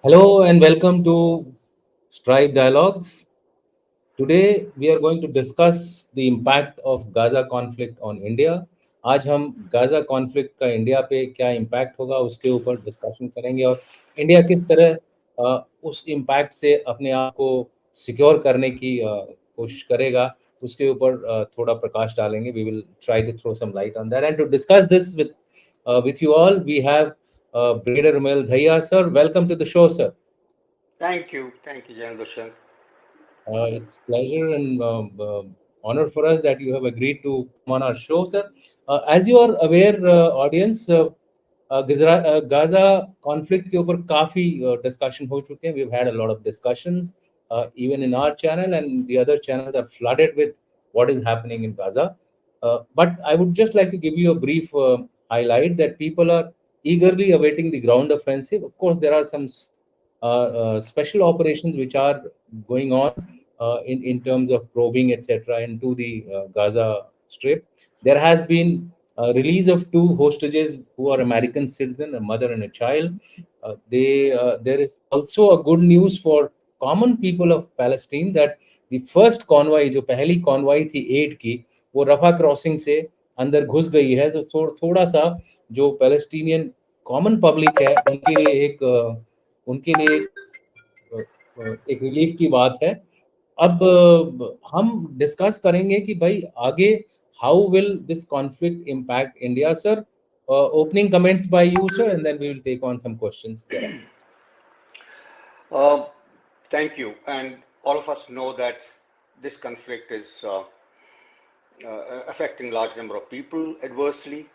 Hello and welcome to Strive Dialogues. Today we are going to discuss the impact of Gaza conflict on India. आज हम Gaza conflict का India पे क्या impact होगा उसके ऊपर डिस्कशन करेंगे और इंडिया किस तरह उस इम्पैक्ट से अपने आप को सिक्योर करने की कोशिश करेगा उसके ऊपर थोड़ा प्रकाश डालेंगे. We will try to throw some light on that and to discuss this with you all we have Brigadier Rumel Dhaiya sir. Welcome to the show, sir. Thank you, Jan Darshan. It's pleasure and honor for us that you have agreed to come on our show, sir. As you are aware, audience, Gaza conflict के ऊपर काफी discussion हो चुके हैं. We've had a lot of discussions, even in our channel and the other channels are flooded with what is happening in Gaza. But I would just like to give you a brief highlight that people are eagerly awaiting the ground offensive. Of course, there are some special operations which are going on in terms of probing, etc., into the Gaza Strip. There has been a release of two hostages who are American citizens, a mother and a child. There is also a good news for common people of Palestine that the first convoy, जो पहली convoy थी add की, वो रफा crossing से अंदर घुस गई है. तो थोड़ा सा जो पैलेस्टीनियन कॉमन पब्लिक है उनके लिए एक रिलीफ की बात है. अब हम डिस्कस करेंगे कि भाई आगे how will this conflict impact India, sir. Opening comments by you, sir, and then we will take on some questions there. Uh, Thank you. And all of us know that this conflict is affecting large number of people adversely.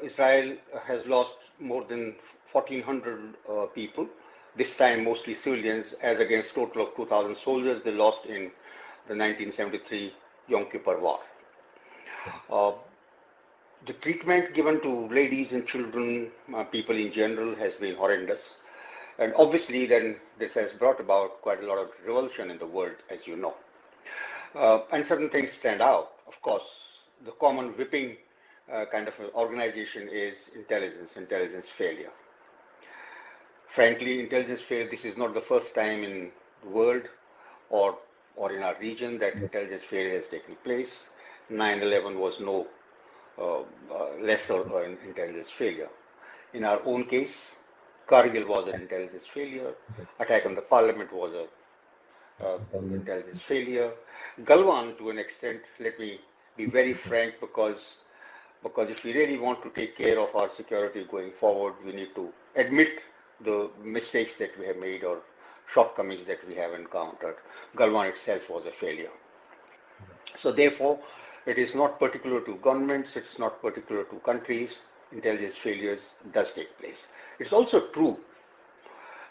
Israel has lost more than 1,400 people, this time mostly civilians, as against total of 2,000 soldiers they lost in the 1973 Yom Kippur War. The treatment given to ladies and children, people in general, has been horrendous. And obviously then this has brought about quite a lot of revulsion in the world, as you know. And certain things stand out. Of course, the common whipping kind of organization is intelligence failure. Frankly, intelligence failure, this is not the first time in the world or in our region that intelligence failure has taken place. 9/11 was no lesser an intelligence failure. In our own case, Kargil was an intelligence failure. Attack on the parliament was a intelligence failure. Galwan, to an extent, let me be very frank, because if we really want to take care of our security going forward, we need to admit the mistakes that we have made or shortcomings that we have encountered. Galwan itself was a failure. So therefore, it is not particular to governments, it's not particular to countries. Intelligence failures does take place. It's also true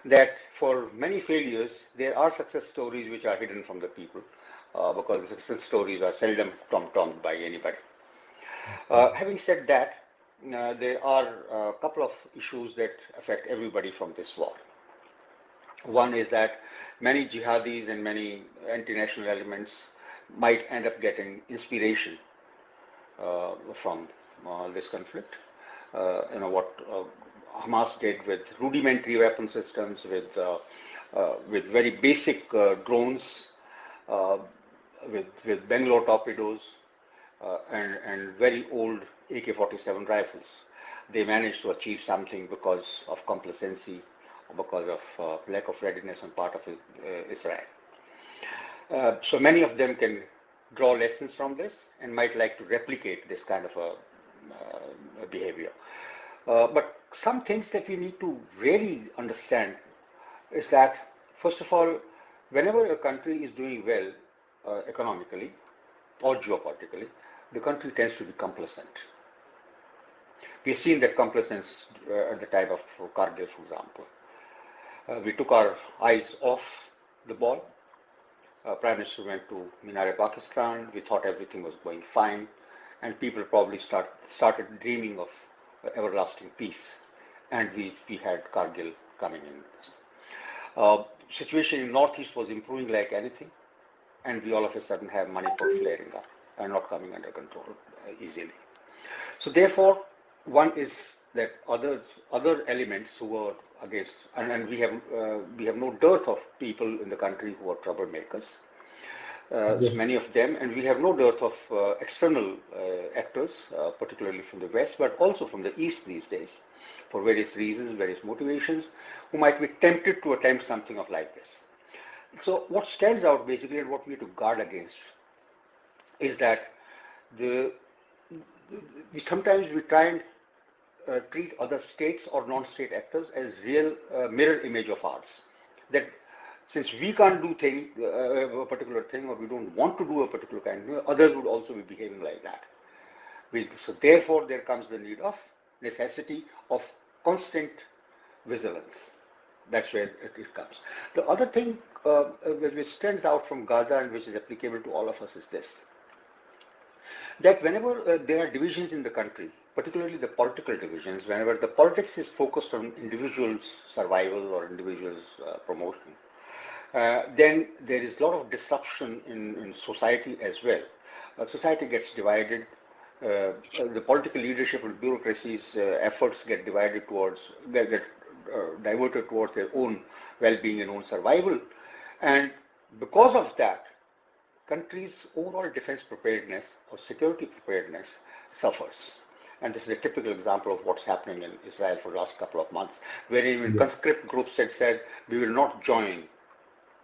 that for many failures, there are success stories which are hidden from the people, because the success stories are seldom told by anybody. Having said that, there are a couple of issues that affect everybody from this war. One is that many jihadis and many anti-national elements might end up getting inspiration from this conflict. What Hamas did with rudimentary weapon systems, with very basic drones, with Bangalore torpedoes, and very old AK-47 rifles. They managed to achieve something because of complacency, or because of lack of readiness on part of Israel. So many of them can draw lessons from this and might like to replicate this kind of a behavior. But some things that we need to really understand is that, first of all, whenever a country is doing well economically or geopolitically, the country tends to be complacent. We've seen that complacence at the time of Kargil, for example. We took our eyes off the ball. Prime Minister went to Pakistan. We thought everything was going fine, and people probably started dreaming of everlasting peace. And we had Kargil coming in. Situation in Northeast was improving like anything, and we all of a sudden have Manipur flaring up and not coming under control easily. So therefore, one is that other elements who were against, and we have no dearth of people in the country who are troublemakers. Yes. Many of them, and we have no dearth of external actors, particularly from the West, but also from the East these days, for various reasons, various motivations, who might be tempted to attempt something of like this. So what stands out basically, and what we need to guard against, is that sometimes we try and treat other states or non-state actors as real mirror image of ours. That since we can't do a particular thing, or we don't want to do a particular kind of thing, others would also be behaving like that. So therefore, there comes the necessity of constant vigilance. That's where it comes. The other thing which stands out from Gaza and which is applicable to all of us is this: that whenever there are divisions in the country, particularly the political divisions, whenever the politics is focused on individuals' survival or individuals' promotion, then there is a lot of disruption in society as well. Society gets divided. The political leadership and bureaucracy's efforts get diverted towards their own well-being and own survival, and because of that, countries' overall defense preparedness or security preparedness suffers. And this is a typical example of what's happening in Israel for the last couple of months, where even conscript groups had said, we will not join.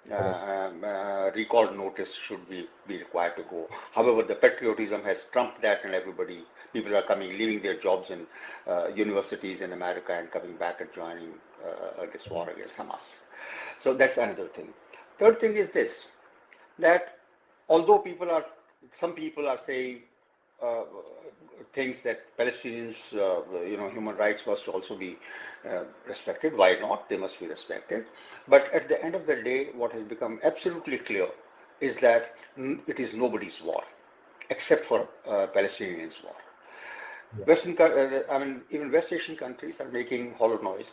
Recall notice should be required to go. However, the patriotism has trumped that, and people are leaving their jobs in universities in America and coming back and joining this war against Hamas. So that's another thing. Third thing is this, that although some people are saying things that Palestinians, human rights must also be respected. Why not? They must be respected. But at the end of the day, what has become absolutely clear is that it is nobody's war, except for Palestinians' war. Yeah. Even West Asian countries are making hollow noise,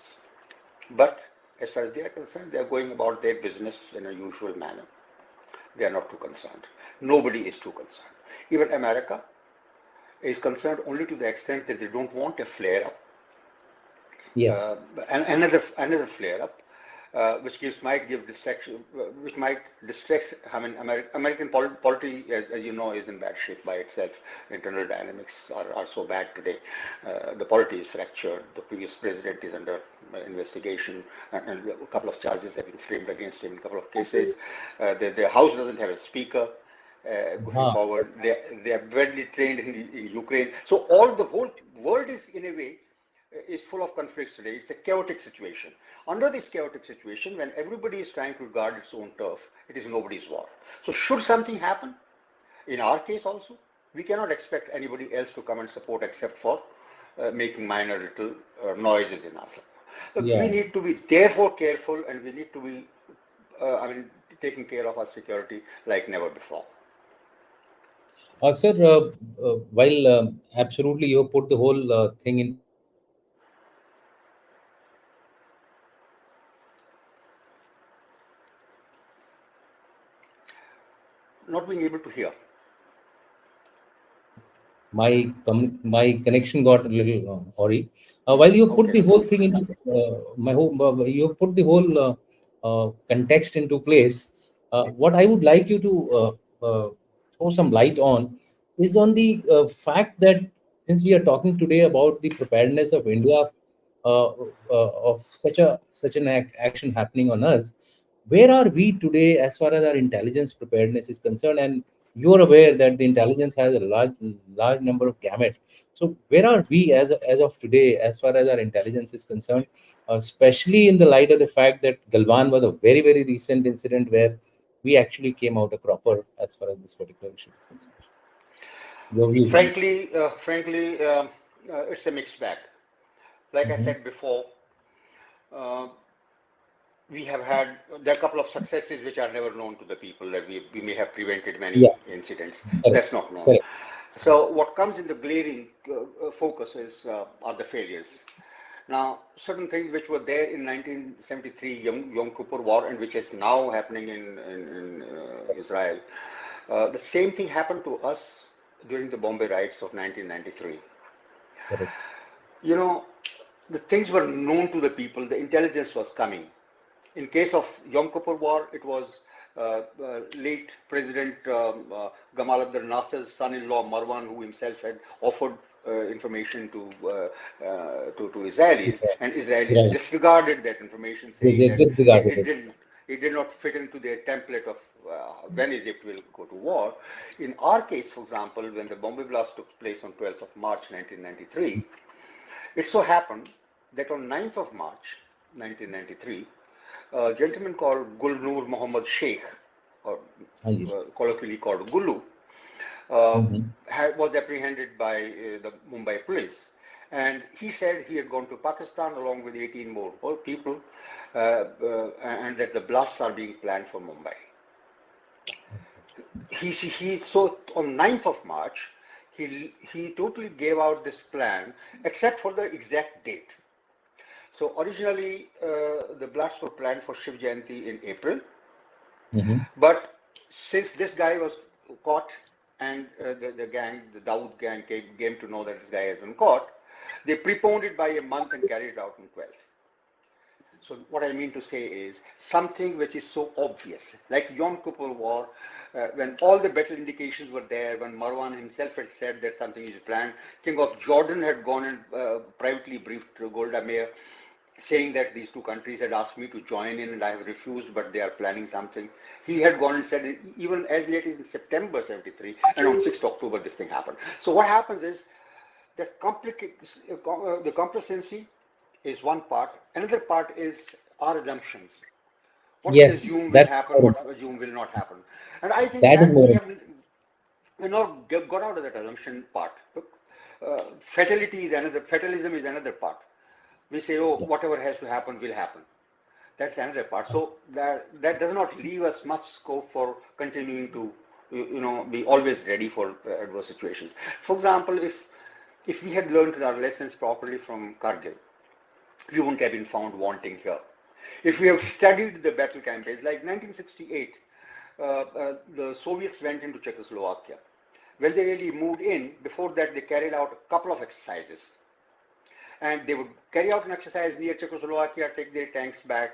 but as far as they are concerned, they are going about their business in a usual manner. They are not too concerned. Nobody is too concerned. Even America is concerned only to the extent that they don't want a flare-up. Yes. Another flare-up, which might distract. American polity, as you know, is in bad shape by itself. Internal dynamics are so bad today. The polity is fractured. The previous president is under investigation, and a couple of charges have been framed against him in a couple of cases. The House doesn't have a speaker. Going forward, they are badly trained in Ukraine. So the whole world is, in a way, is full of conflicts today. It's a chaotic situation. Under this chaotic situation, when everybody is trying to guard its own turf, it is nobody's war. So should something happen, in our case also, we cannot expect anybody else to come and support except for making minor little noises in us. So we need to be therefore careful, and we need to be taking care of our security like never before. Sir, while absolutely you put the whole thing into Not being able to hear. My connection got a little horry. While you put the whole thing into you put the whole context into place, what I would like you to throw some light on is on the fact that since we are talking today about the preparedness of India of such an action happening on us, where are we today as far as our intelligence preparedness is concerned? And you're aware that the intelligence has a large number of gametes. So where are we as of today as far as our intelligence is concerned, especially in the light of the fact that Galwan was a very, very recent incident where we actually came out a cropper as far as this particular issue is concerned? Your views on it. Frankly, it's a mixed bag. Like I said before, there are a couple of successes which are never known to the people, that we may have prevented many incidents. That's not known. Correct. So what comes in the glaring focus are the failures. Now, certain things which were there in 1973 Yom Kippur War, and which is now happening in Israel, the same thing happened to us during the Bombay riots of 1993. Correct. the things were known to the people, the intelligence was coming. In case of Yom Kippur War, it was late President Gamal Abdel Nasser's son-in-law Marwan, who himself had offered information to Israelis, and Israelis Right. disregarded that information, They saying that disregarded it. it did not fit into their template of when Egypt will go to war. In our case, for example, when the Bombay blast took place on 12th of March 1993, it so happened that on 9th of March 1993, a gentleman called Gulnur Muhammad Sheikh, or हाँ जी. colloquially called Gullu, Mhm. was apprehended by the Mumbai police. And he said he had gone to Pakistan along with 18 more people, and that the blasts are being planned for Mumbai. So on 9th of March, he totally gave out this plan, except for the exact date. So originally, the blasts were planned for Shiv Jayanti in April, but since this guy was caught and the gang, the Dawood gang, came to know that this guy has been caught, they preponed it by a month and carried it out on 12th. So what I mean to say is something which is so obvious, like Yom Kippur War, when all the better indications were there, when Marwan himself had said that something is planned. King of Jordan had gone and privately briefed Golda Meir, saying that these two countries had asked me to join in and I have refused, but they are planning something. He had gone and said it even as late as in September 73, and on 6th October this thing happened. So what happens is that the complacency is one part. Another part is our assumptions. What we Yes, assume will that's happen, more. what we assume will not happen. And I think That is that we more. have not got out of that assumption part. Fatalism is another part. We say, oh, whatever has to happen will happen. That's another part. So that does not leave us much scope for continuing to, be always ready for adverse situations. For example, if we had learned our lessons properly from Kargil, we wouldn't have been found wanting here. If we have studied the battle campaigns, like 1968, the Soviets went into Czechoslovakia. When they really moved in, before that they carried out a couple of exercises. And they would carry out an exercise near Czechoslovakia, take their tanks back,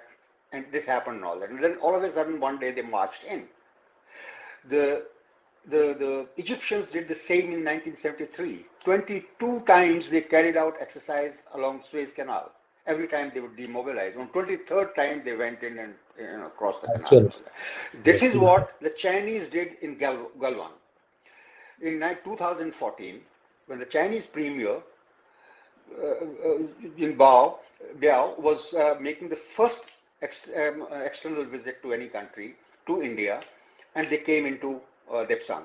and this happened and all that. And then all of a sudden one day they marched in. The Egyptians did the same in 1973. 22 times they carried out exercise along Suez Canal. Every time they would demobilize. On 23rd time they went in and crossed the canal. Actuals. This is what the Chinese did in Galwan. In 2014, when the Chinese premier in Biao was making the first external visit to any country, to India, and they came into Depsang.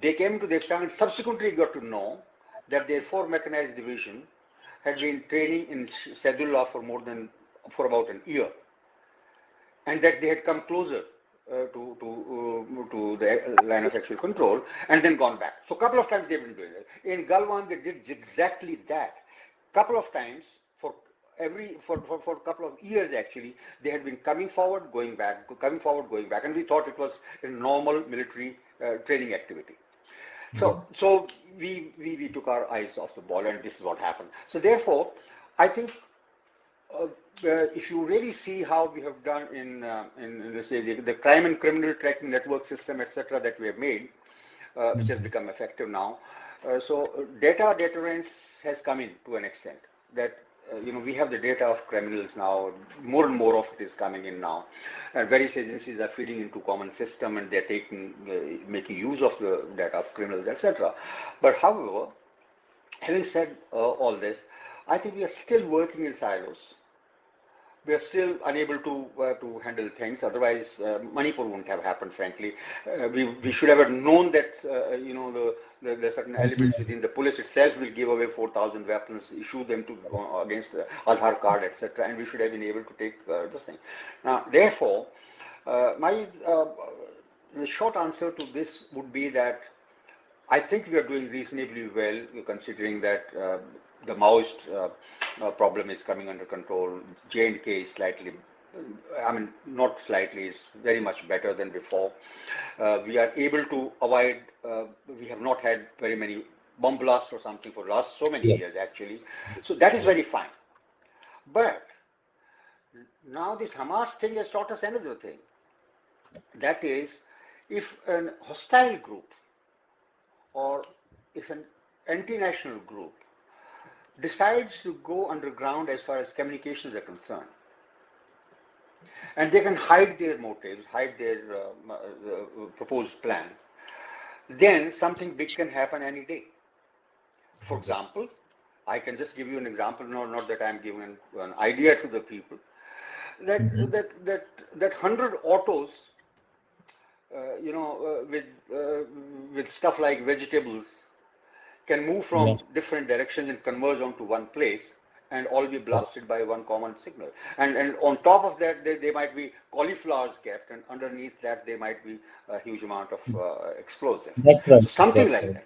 They came to Depsang and subsequently got to know that their 4 mechanized division had been training in Sadullah for about an year, and that they had come closer to the line of actual control and then gone back. So a couple of times they've been doing it. In Galwan they did exactly that. Couple of times for a couple of years actually, they had been coming forward, going back, coming forward, going back, and we thought it was a normal military training activity. So we took our eyes off the ball, and this is what happened. So therefore, I think if you really see how we have done in the crime and criminal tracking network system, etc., that we have made, which has become effective now. So data deterrence has come in to an extent that we have the data of criminals now. More and more of it is coming in now, and various agencies are feeding into common system, and they're making use of the data of criminals, etc. But however, having said all this, I think we are still working in silos. We are still unable to handle things. Otherwise, Manipur wouldn't have happened. Frankly, we should have known that the certain elements within the police itself will give away 4,000 weapons, issue them to against the Aadhaar card, etc. And we should have been able to take this thing. Now, therefore, the short answer to this would be that I think we are doing reasonably well, considering that the Maoist problem is coming under control. J&K is slightly, not slightly, is very much better than before. We are able to avoid, we have not had very many bomb blast or something for last so many years Yes. actually. So that is Yeah. very fine. But now this Hamas thing has taught us another thing. That is, if an hostile group or if an anti-national group decides to go underground as far as communications are concerned, and they can hide their motives, hide their proposed plan, then something big can happen any day. For example, I can just give you an example, not that I'm giving an idea to the people, that Mhm. that that that 100 autos, with stuff like vegetables, can move Yeah. from different directions and converge onto one place and all be Correct. blasted by one common signal. And on top of that, there might be cauliflowers kept, and underneath that, there might be a huge amount of explosive. That's right. So something That's like right. that.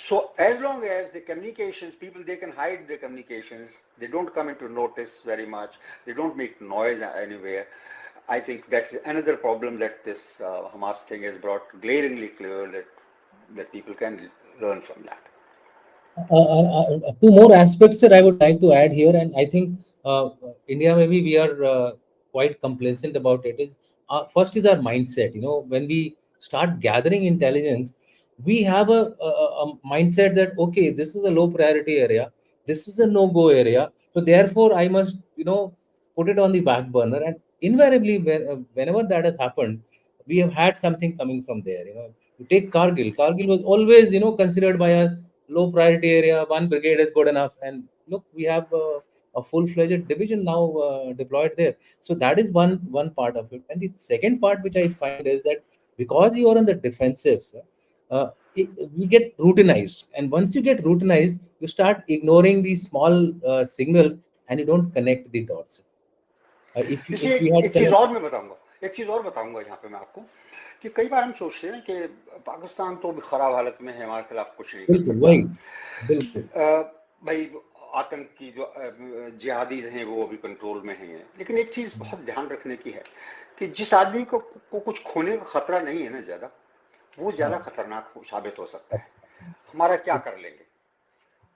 So as long as the communications, people, they can hide their communications, they don't come into notice very much, they don't make noise anywhere. I think that's another problem that this Hamas thing has brought glaringly clear, that people can learn from that. Two more aspects that I would like to add here, and I think India, maybe we are quite complacent about it. Is first is our mindset. When we start gathering intelligence, we have a mindset that okay, this is a low priority area, this is a no go area, so therefore I must put it on the back burner. And invariably, whenever that has happened, we have had something coming from there. You take Kargil. Kargil was always considered by us low priority area. One brigade is good enough, and look, we have a full-fledged division now deployed there. So that is one part of it. And the second part which I find is that because you are on the defensive, sir, we get routinized, and once you get routinized, you start ignoring these small signals, and you don't connect the dots. देखिए If we had एक चीज़ connect. और मैं बताऊंगा, एक चीज़ और बताऊंगा यहाँ पे मैं आपको, कि कई बार हम सोचते हैं कि पाकिस्तान तो खराब हालत में है, हमारे खिलाफ कुछ नहीं कर बिल्कुल सकता। वही, बिल्कुल भाई आतंक की जो जिहादी हैं वो अभी कंट्रोल में हैं, लेकिन एक चीज़ बहुत ध्यान रखने की है कि जिस आदमी को कुछ खोने का खतरा नहीं है ना ज़्यादा, वो ज़्यादा हाँ, खतरनाक साबित हो सकता है। हमारा क्या इस- कर लेंगे,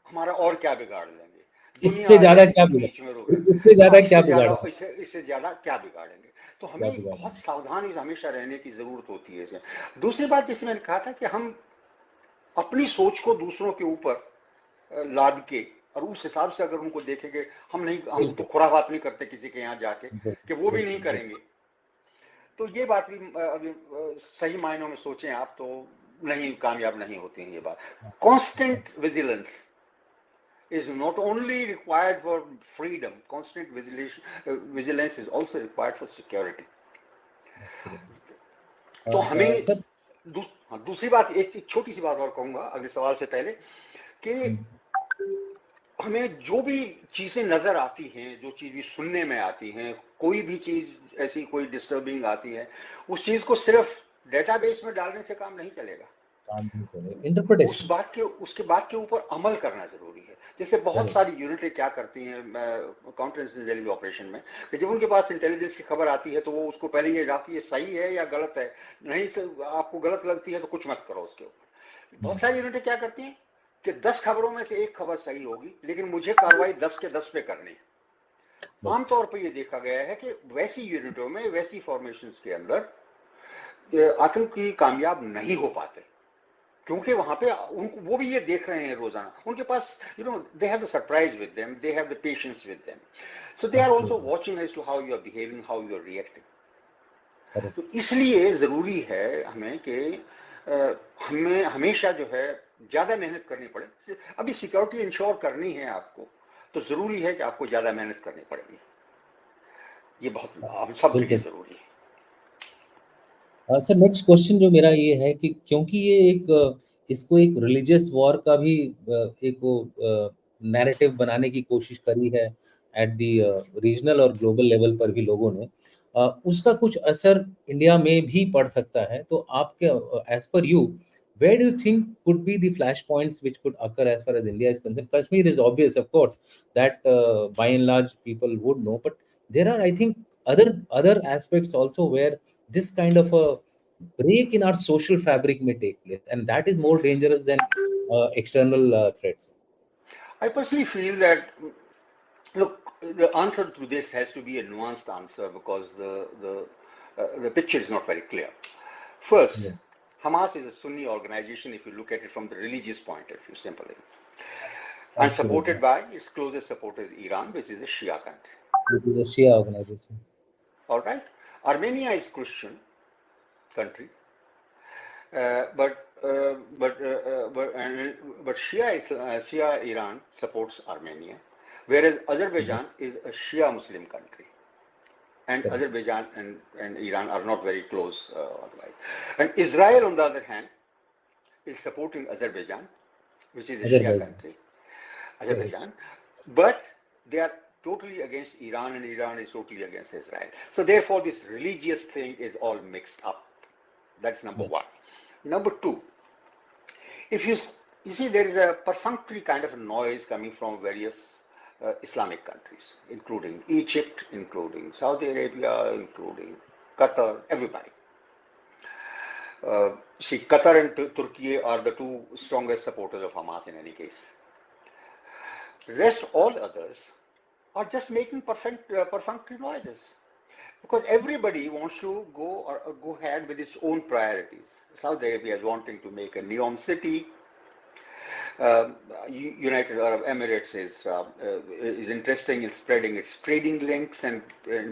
हमारा और क्या बिगाड़ लेंगे, दुनिया इससे आ ज्यादा जाएगी क्या बिगाड़, बीच में रोके। इससे हाँ, ज्यादा क्या बिगाड़, इससे ज़्यादा क्या बिगाड़ेंगे। तो क्या हमें बिगाड़। बहुत सावधानी से हमेशा रहने की ज़रूरत होती है इसे। दूसरी बात जैसे मैंने कहा था कि हम अपनी सोच को दूसरों के ऊपर लाद के और उस हिसाब से अगर उनको देखेंगे, हम तो खुराफात नहीं करते किसी के यहाँ जाके, कि वो भी नहीं करेंगे, तो ये बात भी अभी सही मायनों में सोचें आप तो नहीं, कामयाब नहीं होती है ये बात। Constant vigilance is not only required for freedom, constant vigilance is also required for security. तो हमें सर, दूसरी बात, एक छोटी सी बात और कहूंगा अगले सवाल से पहले, कि हमें जो भी चीजें नजर आती हैं, जो चीज भी सुनने में आती हैं, कोई भी चीज ऐसी कोई डिस्टर्बिंग आती है, उस चीज को सिर्फ डेटाबेस में डालने से काम नहीं चलेगा, इंटरप्रिटेशन, उसके बाद के ऊपर अमल करना जरूरी है। जैसे बहुत सारी यूनिटें क्या करती हैं काउंटर इंटेलिजेंस ऑपरेशन में, कि जब उनके पास इंटेलिजेंस की खबर आती है तो वो उसको पहले ये जाती है सही है या गलत है, नहीं से आपको गलत लगती है तो कुछ मत करो उसके ऊपर। बहुत सारी यूनिटें क्या करती हैं कि 10 खबरों में से एक खबर सही होगी, लेकिन मुझे कार्रवाई 10 के 10 पे करनी है। आमतौर पर यह देखा गया है कि वैसी यूनिटों में, वैसी फॉर्मेशन के अंदर आतंकी कामयाब नहीं हो पाते, क्योंकि वहां पे उनको वो भी ये देख रहे हैं रोजाना, उनके पास they have the surprise with them, they have the patience with them, so they are also watching as to how you are behaving, how you are reacting. तो इसलिए जरूरी है हमें कि हमें हमेशा जो है ज्यादा मेहनत करनी पड़े। अभी सिक्योरिटी इंश्योर करनी है आपको, तो जरूरी है कि आपको ज्यादा मेहनत करनी पड़ेगी, ये बहुत हम सबके लिए जरूरी है। सर, नेक्स्ट क्वेश्चन जो मेरा ये है कि क्योंकि ये इसको एक रिलीजियस वॉर का भी एक वो नैरेटिव बनाने की कोशिश करी है एट द रीजनल और ग्लोबल लेवल पर भी लोगों ने, उसका कुछ असर इंडिया में भी पड़ सकता है। तो आपके एज पर you, where do you think could be the flashpoints which could occur as far as India is concerned? Kashmir is obvious, of course, that by and large people would know, but there are, I think, other aspects also where this kind of a break in our social fabric may take place, and that is more dangerous than external threats. I personally feel that, look, the answer to this has to be a nuanced answer because the picture is not very clear. First, Yeah. Hamas is a Sunni organization if you look at it from the religious point of view, simply. And Absolutely. supported by, its closest supporter is Iran, which is a Shia country. Which is a Shia organization. All right? Armenia is Christian country, but Shia Iran supports Armenia, whereas Azerbaijan is a Shia Muslim country, and Correct. Azerbaijan and Iran are not very close otherwise. And Israel, on the other hand, is supporting Azerbaijan, which is a Shia Azerbaijan. country, Correct. Azerbaijan, but they are totally against Iran, and Iran is totally against Israel. So therefore, this religious thing is all mixed up. That's number Yes. one. Number two, if you see, there is a perfunctory kind of noise coming from various Islamic countries, including Egypt, including Saudi Arabia, including Qatar, everybody. See, Qatar and Turkey are the two strongest supporters of Hamas in any case. Rest all others are just making perfunctory noises because everybody wants to go ahead with its own priorities. Saudi Arabia is wanting to make a neon city. United Arab Emirates is interested in spreading its trading links and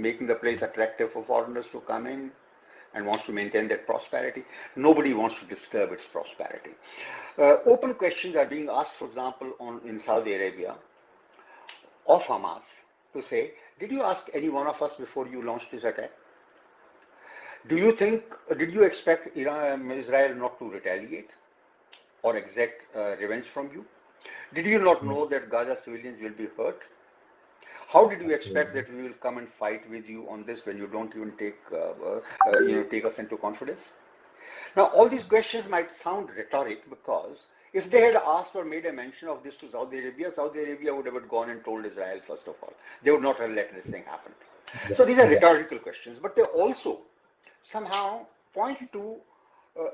making the place attractive for foreigners to come in and wants to maintain that prosperity. Nobody wants to disturb its prosperity. Open questions are being asked, for example, in Saudi Arabia of Hamas to say, did you ask any one of us before you launched this attack? Did you expect Israel not to retaliate or exact revenge from you? Did you not know that Gaza civilians will be hurt? How did you expect that we will come and fight with you on this when you don't even take us into confidence? Now, all these questions might sound rhetoric because if they had asked or made a mention of this to Saudi Arabia would have gone and told Israel first of all. They would not have let this thing happen. So these are rhetorical questions, but they also somehow point to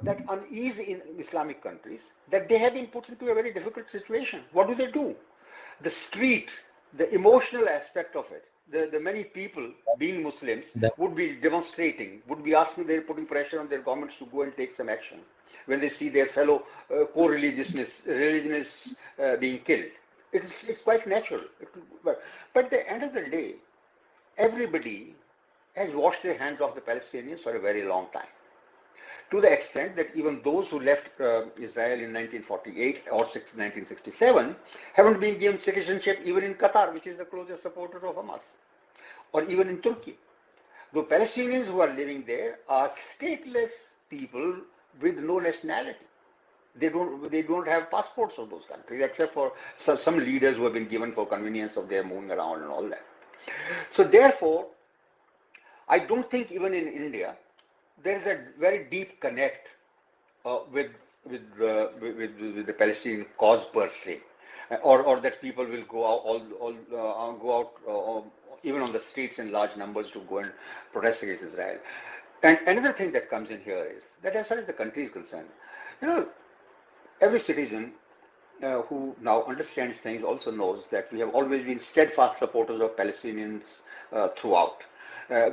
that unease in Islamic countries that they have been put into a very difficult situation. What do they do? The street, the emotional aspect of it, the many people being Muslims would be demonstrating, would be asking, they're putting pressure on their governments to go and take some action when they see their fellow religionists being killed. It's quite natural. But at the end of the day, everybody has washed their hands off the Palestinians for a very long time. To the extent that even those who left Israel in 1948 or 1967 haven't been given citizenship even in Qatar, which is the closest supporter of Hamas, or even in Turkey. The Palestinians who are living there are stateless people with no nationality. They don't have passports of those countries, except for some leaders who have been given for convenience of their moving around and all that. So therefore, I don't think even in India there is a very deep connect with the Palestinian cause per se, or that people will go out even on the streets in large numbers to go and protest against Israel. And another thing that comes in here is that as far as the country is concerned, every citizen who now understands things also knows that we have always been steadfast supporters of Palestinians throughout.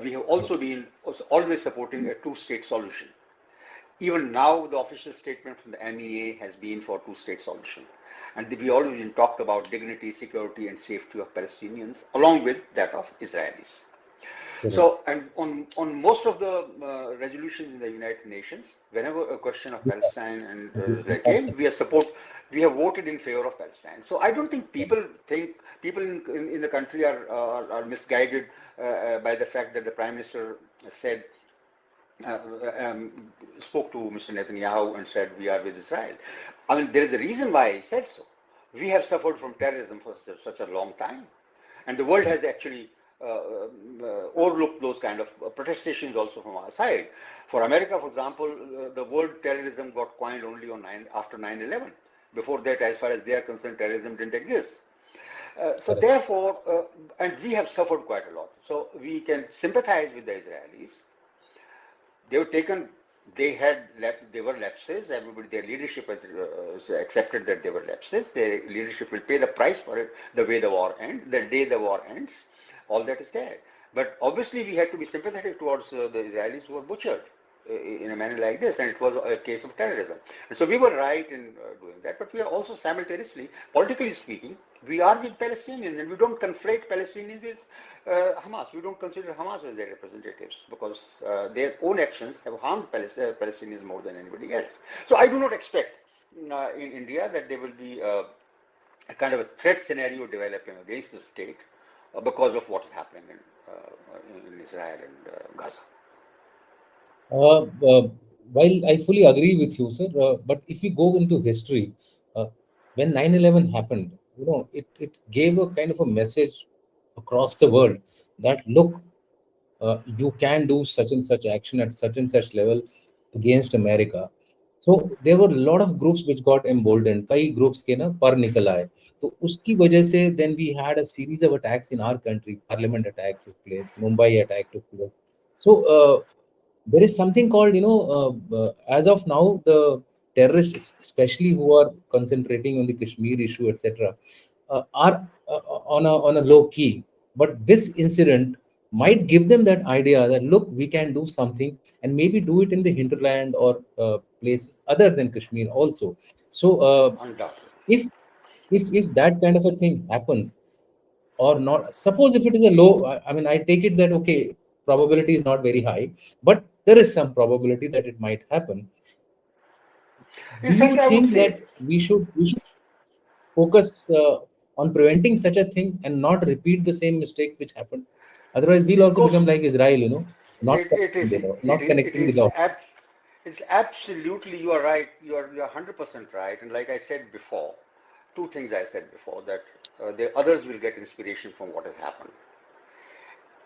We have also been always supporting a two-state solution. Even now, the official statement from the MEA has been for two-state solution. And we always talked about dignity, security, and safety of Palestinians, along with that of Israelis. Correct. So, and on most of the resolutions in the United Nations, whenever a question of Palestine and came, we have voted in favor of Palestine. So I don't think people in the country are misguided by the fact that the Prime Minister said, spoke to Mr. Netanyahu and said, we are with Israel. I mean, there is a reason why he said so. We have suffered from terrorism for such a long time. And the world has actually overlooked those kind of protestations also from our side. For America, for example, the word terrorism got coined only after 9/11. Before that, as far as they are concerned, terrorism didn't exist. So therefore, and we have suffered quite a lot. So we can sympathize with the Israelis. They have taken they were lapses. Everybody, their leadership has accepted that they were lapses. Their leadership will pay the price for it the way the war ends, the day the war ends. All that is there. But obviously, we had to be sympathetic towards the Israelis who were butchered in a manner like this, and it was a case of terrorism. And so we were right in doing that, but we are also simultaneously, politically speaking, we are with Palestinians, and we don't conflate Palestinians with Hamas. We don't consider Hamas as their representatives because their own actions have harmed Palestinians more than anybody else. So I do not expect in India that there will be a kind of a threat scenario developing against the state because of what is happening in Israel and Gaza. Uh, uh, while I fully agree with you, sir, but if we go into history, uh, when 9/11 happened, it gave a kind of a message across the world that look, you can do such and such action at such and such level against America. So there were a lot of groups which got emboldened. कई groups के ना पर निकल आए. तो उसकी वजह से then we had a series of attacks in our country. Parliament attack took place. Mumbai attack took place. So there is something called, as of now, the terrorists, especially who are concentrating on the Kashmir issue, etc., are on a low key. But this incident might give them that idea that look, we can do something and maybe do it in the hinterland or places other than Kashmir also. So Undoubtedly. if if that kind of a thing happens or not, suppose if it is a low, I mean, I take it that okay, probability is not very high, but there is some probability that it might happen. Do In fact, you I would think say, that we should focus on preventing such a thing and not repeat the same mistakes which happened? Otherwise, we'll of also course, become like Israel, not it is, connecting the dots, it not is, it connecting the is, dots. it's absolutely, you are right, you are 100% right. And like I said before, two things I said before, that the others will get inspiration from what has happened.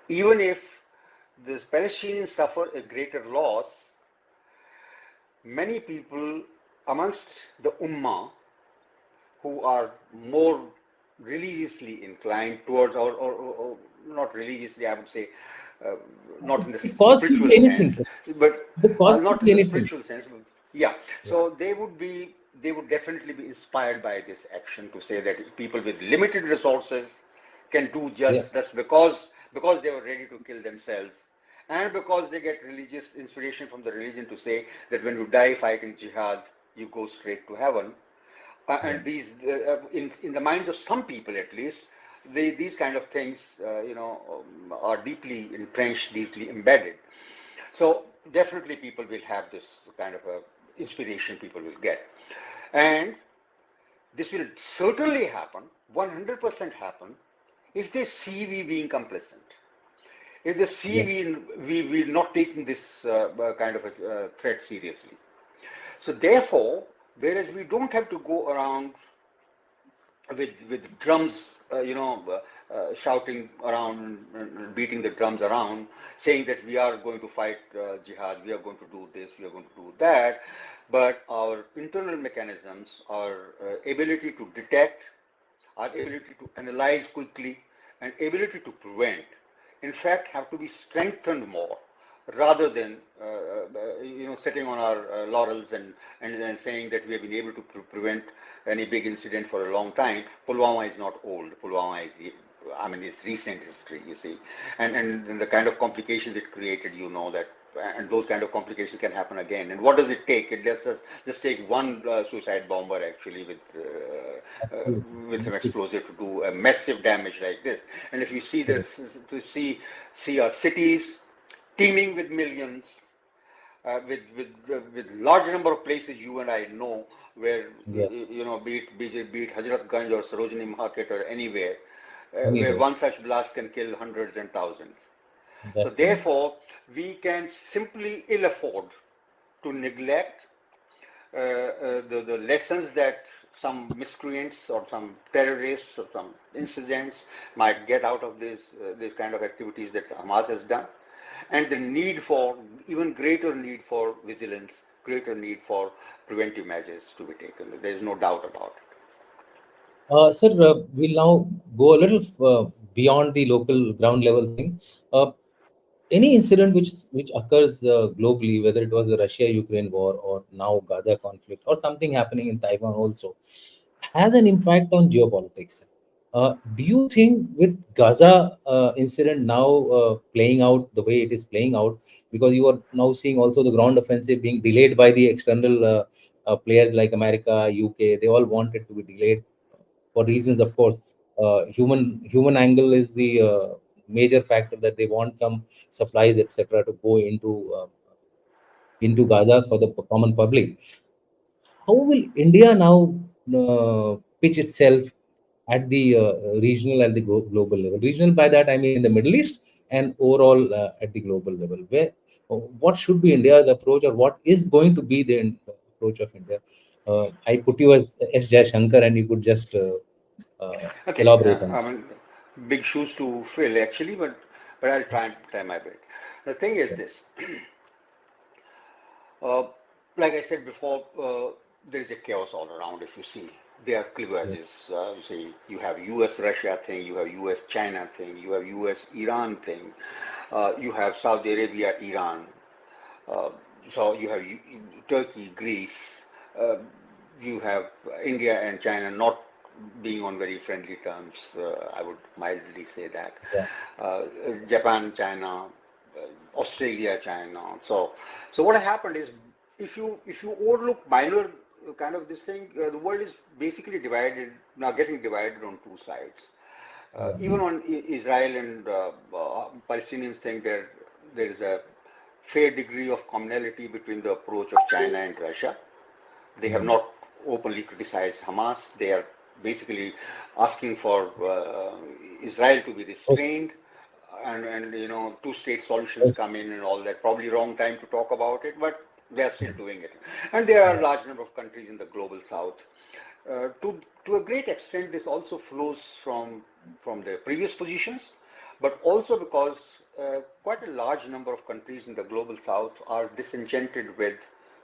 Even if the Palestinians suffer a greater loss, many people amongst the Ummah who are more religiously inclined towards, or not religiously, I would say, uh, not in the The cause could spiritual be anything, sense, sir. but The cause could not be in the anything. spiritual sense. Yeah, Yeah. so they would definitely be inspired by this action to say that people with limited resources can do just Yes. this because they were ready to kill themselves, and because they get religious inspiration from the religion to say that when you die fighting jihad, you go straight to heaven. Yeah. And these, in the minds of some people at least, these kind of things, are deeply entrenched, deeply embedded. So definitely people will have this kind of a inspiration people will get. And this will certainly happen, 100% happen, if they see we being complacent. If they see Yes. we not taking this kind of a threat seriously. So therefore, whereas we don't have to go around with drums, shouting around and beating the drums around, saying that we are going to fight jihad, we are going to do this, we are going to do that. But our internal mechanisms, our ability to detect, our ability to analyze quickly, and ability to prevent, in fact, have to be strengthened more rather than sitting on our laurels and saying that we have been able to prevent any big incident for a long time. Pulwama is not old. Pulwama is, I mean, it's recent history, you see, and the kind of complications it created, that, and those kind of complications can happen again. And what does it take? It lets us just take one suicide bomber actually with some Absolutely. explosive to do a massive damage like this. And if you see this, Correct. to see our cities teeming with millions, with large number of places you and I know where Yes. be it Hazratganj or Sarojini Market or anywhere, where Anyway, one such blast can kill hundreds and thousands. So that's right. therefore, we can simply ill afford to neglect the lessons that some miscreants or some terrorists or some incidents might get out of this kind of activities that Hamas has done, and the need for, even greater need for vigilance, greater need for preventive measures to be taken. There is no doubt about it. Sir, we'll now go a little beyond the local ground level thing. Uh, any incident which occurs globally, whether it was the Russia-Ukraine war or now Gaza conflict or something happening in Taiwan also, has an impact on geopolitics. Do you think with Gaza incident now playing out the way it is playing out, because you are now seeing also the ground offensive being delayed by the external players like America, UK, they all want it to be delayed for reasons, of course. Human angle is the major factor, that they want some supplies, etc., to go into Gaza for the common public. How will India now pitch itself at the regional and the global level? Regional, by that I mean in the Middle East, and overall at the global level. What should be India's approach, or what is going to be the approach of India? I put you as S. Shankar, and you could just Okay, elaborate on. I mean, big shoes to fill actually, but I'll try my bit. The thing is Yeah. this. Uh, like I said before, there is a chaos all around. If you see, there are Yeah. cleavages. See, you have U.S. Russia thing, you have U.S. China thing, you have U.S. Iran thing, you have Saudi Arabia Iran. Uh, so you have Turkey, Greece. Uh, you have India and China not being on very friendly terms. I would mildly say that. Yeah. Uh, Japan, China, Australia, China. So what happened is, if you overlook minor kind of this thing, the world is basically divided now, getting divided on two sides. Even on Israel and Palestinians think there is a fair degree of commonality between the approach of China and Russia. They have not openly criticized Hamas. They are basically asking for Israel to be Yes. restrained, and two-state solutions Yes. come in and all that. Probably wrong time to talk about it, but they are still doing it. And there are a large number of countries in the global south. To a great extent, this also flows from their previous positions, but also because quite a large number of countries in the global south are disenchanted with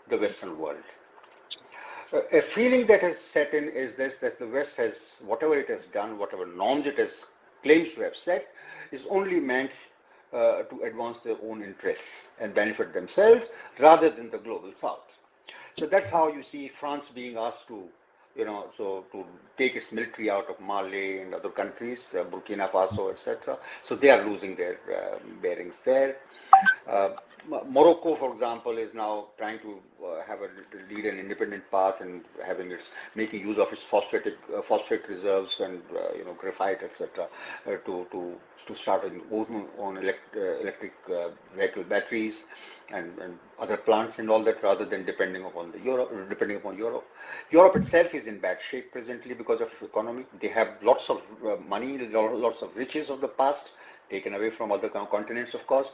the Western world. A feeling that has set in is this, that the West has, whatever it has done, whatever norms it has claims to have set, is only meant to advance their own interests and benefit themselves rather than the global south. So that's how you see France being asked to, to take its military out of Mali and other countries, Burkina Faso, etc. So they are losing their bearings there. Uh, Morocco, for example, is now trying to lead an independent path and making use of its phosphate reserves and graphite, etc. To start on electric vehicle batteries and other plants and all that, rather than depending upon Europe. Europe itself is in bad shape presently because of economy. They have lots of money, lots of riches of the past, taken away from other continents, of course,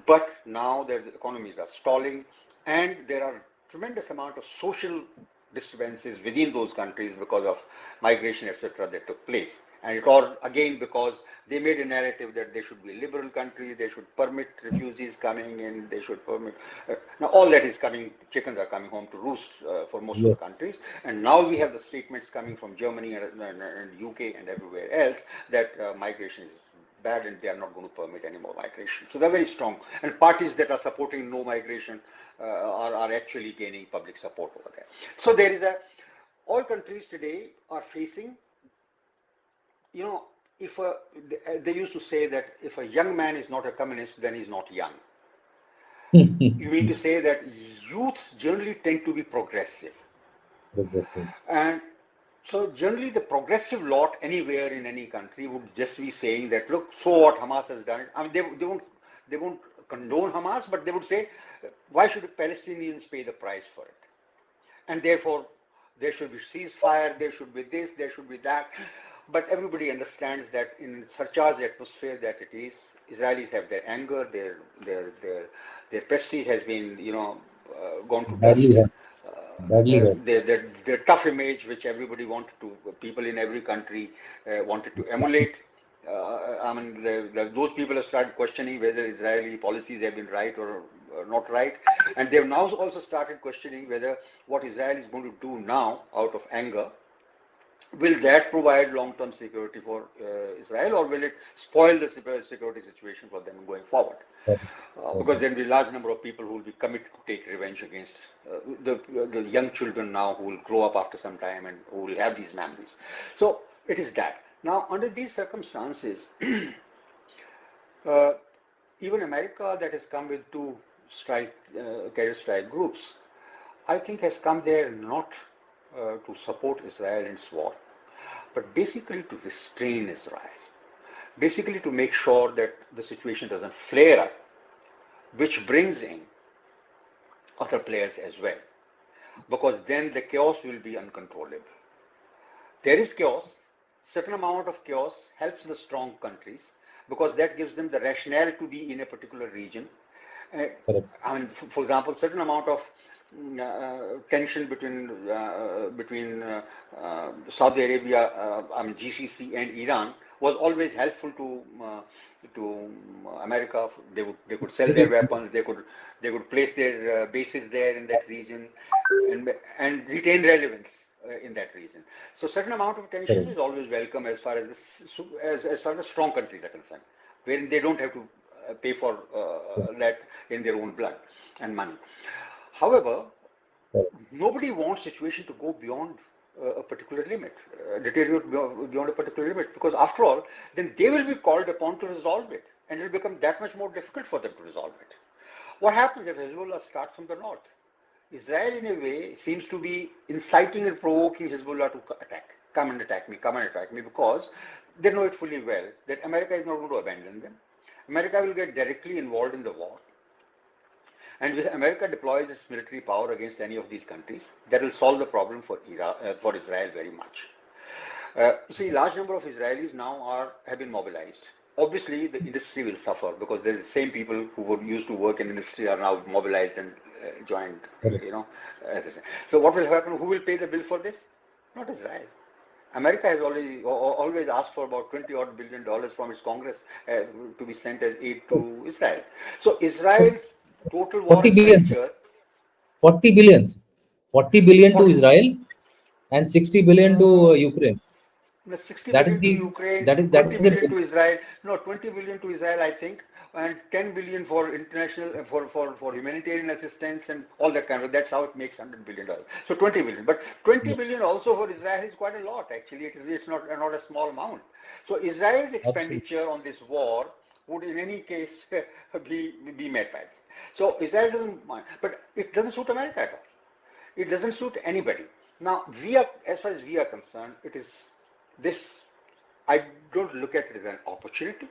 but now their economies are stalling, and there are tremendous amount of social disturbances within those countries because of migration, etc., that took place. And it all, again, because they made a narrative that they should be a liberal country, they should permit refugees coming in, they should permit. Now, all that is coming, chickens are coming home to roost for most of the Yes. countries. And now we have the statements coming from Germany and UK and everywhere else that migration is bad and they are not going to permit any more migration. So they're very strong. And parties that are supporting no migration are actually gaining public support over there. So there is all countries today are facing, if they used to say that if a young man is not a communist, then he's not young. You mean to say that youths generally tend to be progressive. Progressive. And so generally the progressive lot anywhere in any country would just be saying that, look, so what, Hamas has done it. I mean, they won't condone Hamas, but they would say, why should the Palestinians pay the price for it? And therefore, there should be ceasefire, there should be this, there should be that. But everybody understands that in such an atmosphere that it is, Israelis have their anger, their prestige has been, gone to dust. Badly hurt. Badly hurt. Their tough image, which everybody wanted to, people in every country wanted to emulate. I mean, those people have started questioning whether Israeli policies have been right or not right. And they've now also started questioning whether what Israel is going to do now out of anger will that provide long-term security for Israel, or will it spoil the security situation for them going forward? Because there will be a large number of people who will be committed to take revenge against the young children now who will grow up after some time and who will have these memories. So it is that. Now, under these circumstances, even America, that has come with two terror strike groups, I think has come there not to support Israel in its war, but basically to restrain Israel, basically to make sure that the situation doesn't flare up, which brings in other players as well, because then the chaos will be uncontrollable. There is chaos. Certain amount of chaos helps the strong countries because that gives them the rationale to be in a particular region. I mean, for example, certain amount of tension between Saudi Arabia, GCC and Iran was always helpful to America. They could sell their weapons. They could place their bases there in that region and retain relevance in that region. So certain amount of tension is always welcome as far as strong countries are concerned, wherein they don't have to pay for that in their own blood and money. However, nobody wants situation to go beyond a particular limit, deteriorate beyond a particular limit, because after all, then they will be called upon to resolve it, and it will become that much more difficult for them to resolve it. What happens if Hezbollah starts from the north? Israel, in a way, seems to be inciting and provoking Hezbollah to attack. Come and attack me, because they know it fully well that America is not going to abandon them. America will get directly involved in the war. And if America deploys its military power against any of these countries, that will solve the problem for Israel very much. See, large number of Israelis now have been mobilized. Obviously, the industry will suffer because the same people who used to work in industry are now mobilized and joined, So what will happen? Who will pay the bill for this? Not Israel. America has always asked for about $20 billion from its Congress to be sent as aid to Israel. So Israel's total war expenditure, 40 billion to Israel and 60 billion to Ukraine. 60 billion to Ukraine, 20 billion to Israel. No, 20 billion to Israel, I think, and 10 billion for international, for humanitarian assistance and all that kind of. That's how it makes $100 billion. So 20 billion, but 20 billion also for Israel is quite a lot. Actually, it's not a small amount. So Israel's expenditure on this war would, in any case, be met by. So Israel doesn't mind, but it doesn't suit America at all. It doesn't suit anybody. Now, as far as we are concerned, it is this. I don't look at it as an opportunity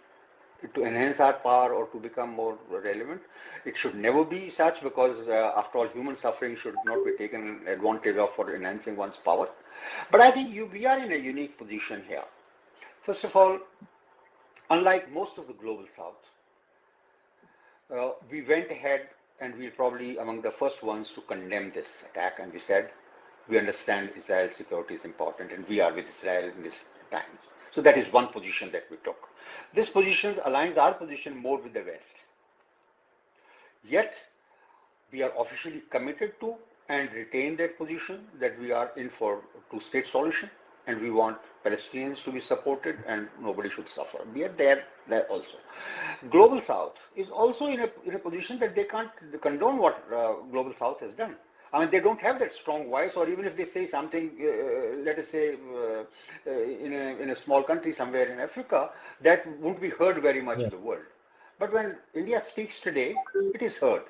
to enhance our power or to become more relevant. It should never be such, because after all, human suffering should not be taken advantage of for enhancing one's power. But I think we are in a unique position here. First of all, unlike most of the global south, we went ahead and we were probably among the first ones to condemn this attack, and we said, we understand Israel's security is important and we are with Israel in this time. So that is one position that we took. This position aligns our position more with the West. Yet, we are officially committed to and retain that position that we are in for two-state solution, and we want Palestinians to be supported and nobody should suffer. We are there also. Global South is also in a position that they can't condone what Global South has done. I mean, they don't have that strong voice, or even if they say something, let us say, in a small country somewhere in Africa, that won't be heard very much in the world. But when India speaks today, it is heard.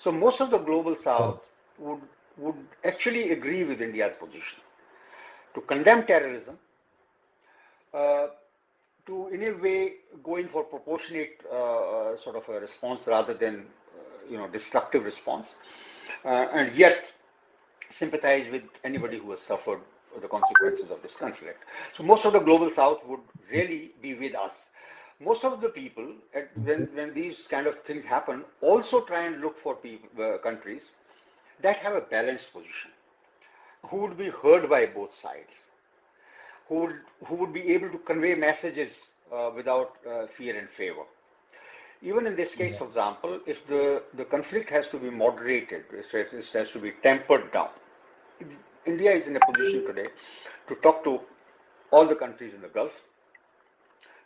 So most of the Global South would actually agree with India's position to condemn terrorism, to in a way go in for proportionate sort of a response rather than destructive response. And yet sympathize with anybody who has suffered the consequences of this conflict. So most of the Global South would really be with us. Most of the people, when these kind of things happen, also try and look for countries that have a balanced position, who would be heard by both sides, who would be able to convey messages without fear and favor. Even in this case, for example, if the conflict has to be moderated, it has to be tempered down. India is in a position today to talk to all the countries in the Gulf,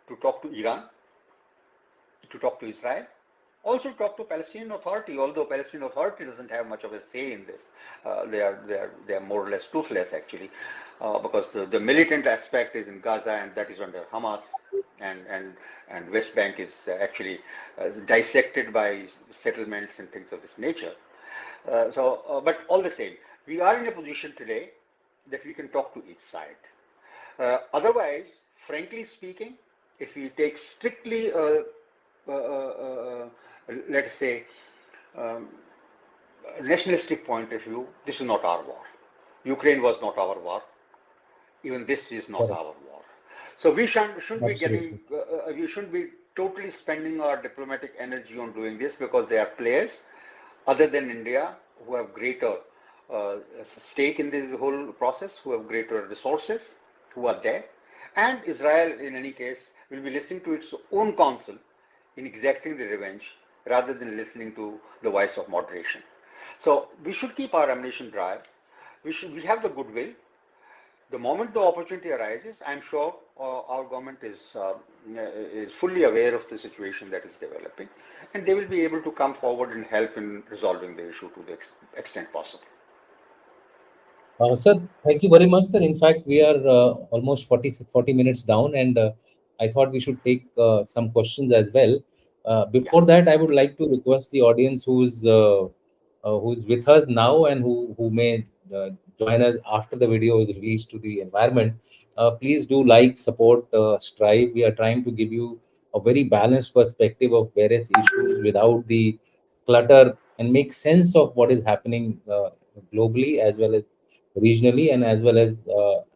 to talk to Iran, to talk to Israel, also talk to Palestinian Authority, although Palestinian Authority doesn't have much of a say in this. They are more or less toothless actually, because the militant aspect is in Gaza, and that is under Hamas, and West Bank is actually dissected by settlements and things of this nature. But all the same, we are in a position today that we can talk to each side. Otherwise, frankly speaking, if we take strictly let's say, nationalistic point of view, this is not our war. Ukraine was not our war. Even this is not our war. So we shouldn't be getting, we shouldn't be totally spending our diplomatic energy on doing this, because there are players other than India who have greater stake in this whole process, who have greater resources, who are there. And Israel, in any case, will be listening to its own counsel in exacting the revenge, rather than listening to the voice of moderation. So we should keep our ammunition dry. We have the goodwill. The moment the opportunity arises, I'm sure our government is fully aware of the situation that is developing, and they will be able to come forward and help in resolving the issue to the extent possible. Sir, thank you very much, sir. In fact, we are almost 40 minutes down, and I thought we should take some questions as well. Before that, I would like to request the audience who's with us now and who may join us after the video is released to the environment. Please do like, support, Strive. We are trying to give you a very balanced perspective of various issues without the clutter, and make sense of what is happening globally as well as regionally, and as well as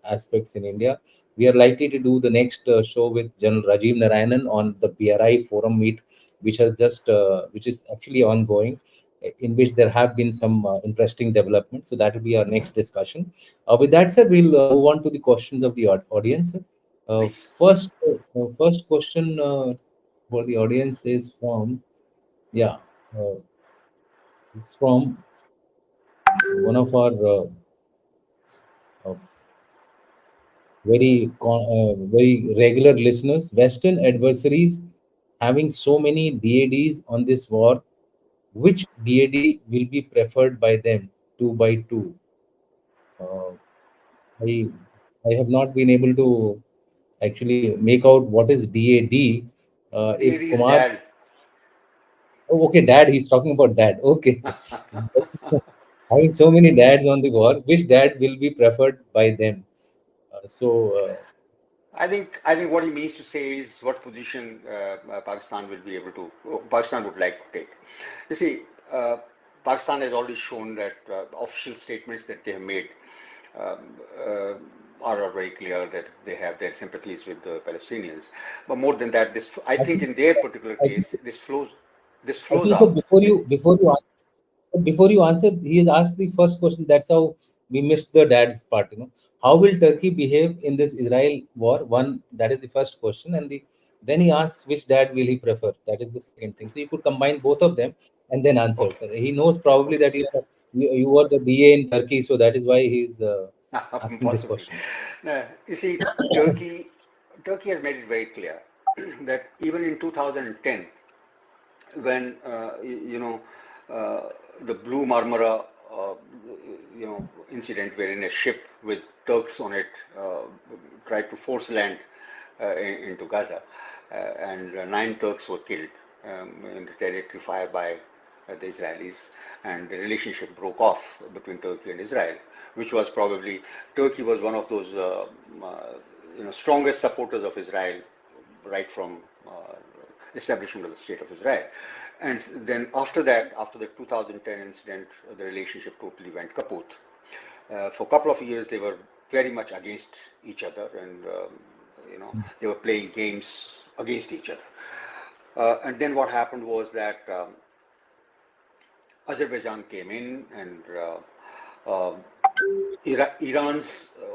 aspects in India. We are likely to do the next show with General Rajiv Narayanan on the BRI forum meet, which has which is actually ongoing, in which there have been some interesting developments. So that will be our next discussion. With that said, we'll move on to the questions of the audience. First, first question for the audience is from, yeah, it's from one of our uh, very regular listeners. Western adversaries having so many DADs on this war, which DAD will be preferred by them, two by two? Uh, I I have not been able to actually make out what is DAD. DAD If is Kumar, dad. oh, okay, dad, he's talking about dad. Okay, having so many dads on the war, which dad will be preferred by them? I think what he means to say is what position Pakistan will be able to, Pakistan would like to take. You see, Pakistan has already shown that official statements that they have made are very clear that they have their sympathies with the Palestinians. But more than that, I think in their particular case, this flows So out. before you answer, he has asked the first question. That's how we missed the dad's part. How will Turkey behave in this Israel war? One, that is the first question, and then he asks which dad will he prefer. That is the second thing. So you could combine both of them and then answer. Okay. Sir, he knows probably that you were the DA in Turkey, so that is why he's asking this Possibly. question. You see, Turkey has made it very clear that even in 2010, when the Blue Marmara incident, wherein a ship with Turks on it tried to force land into Gaza, and 9 Turks were killed in the territory fire by the Israelis, and the relationship broke off between Turkey and Israel, which was probably, Turkey was one of those strongest supporters of Israel right from establishment of the state of Israel. And then after that, after the 2010 incident, the relationship totally went kaput. For a couple of years, they were very much against each other, and they were playing games against each other. And then what happened was that Azerbaijan came in, and Iran's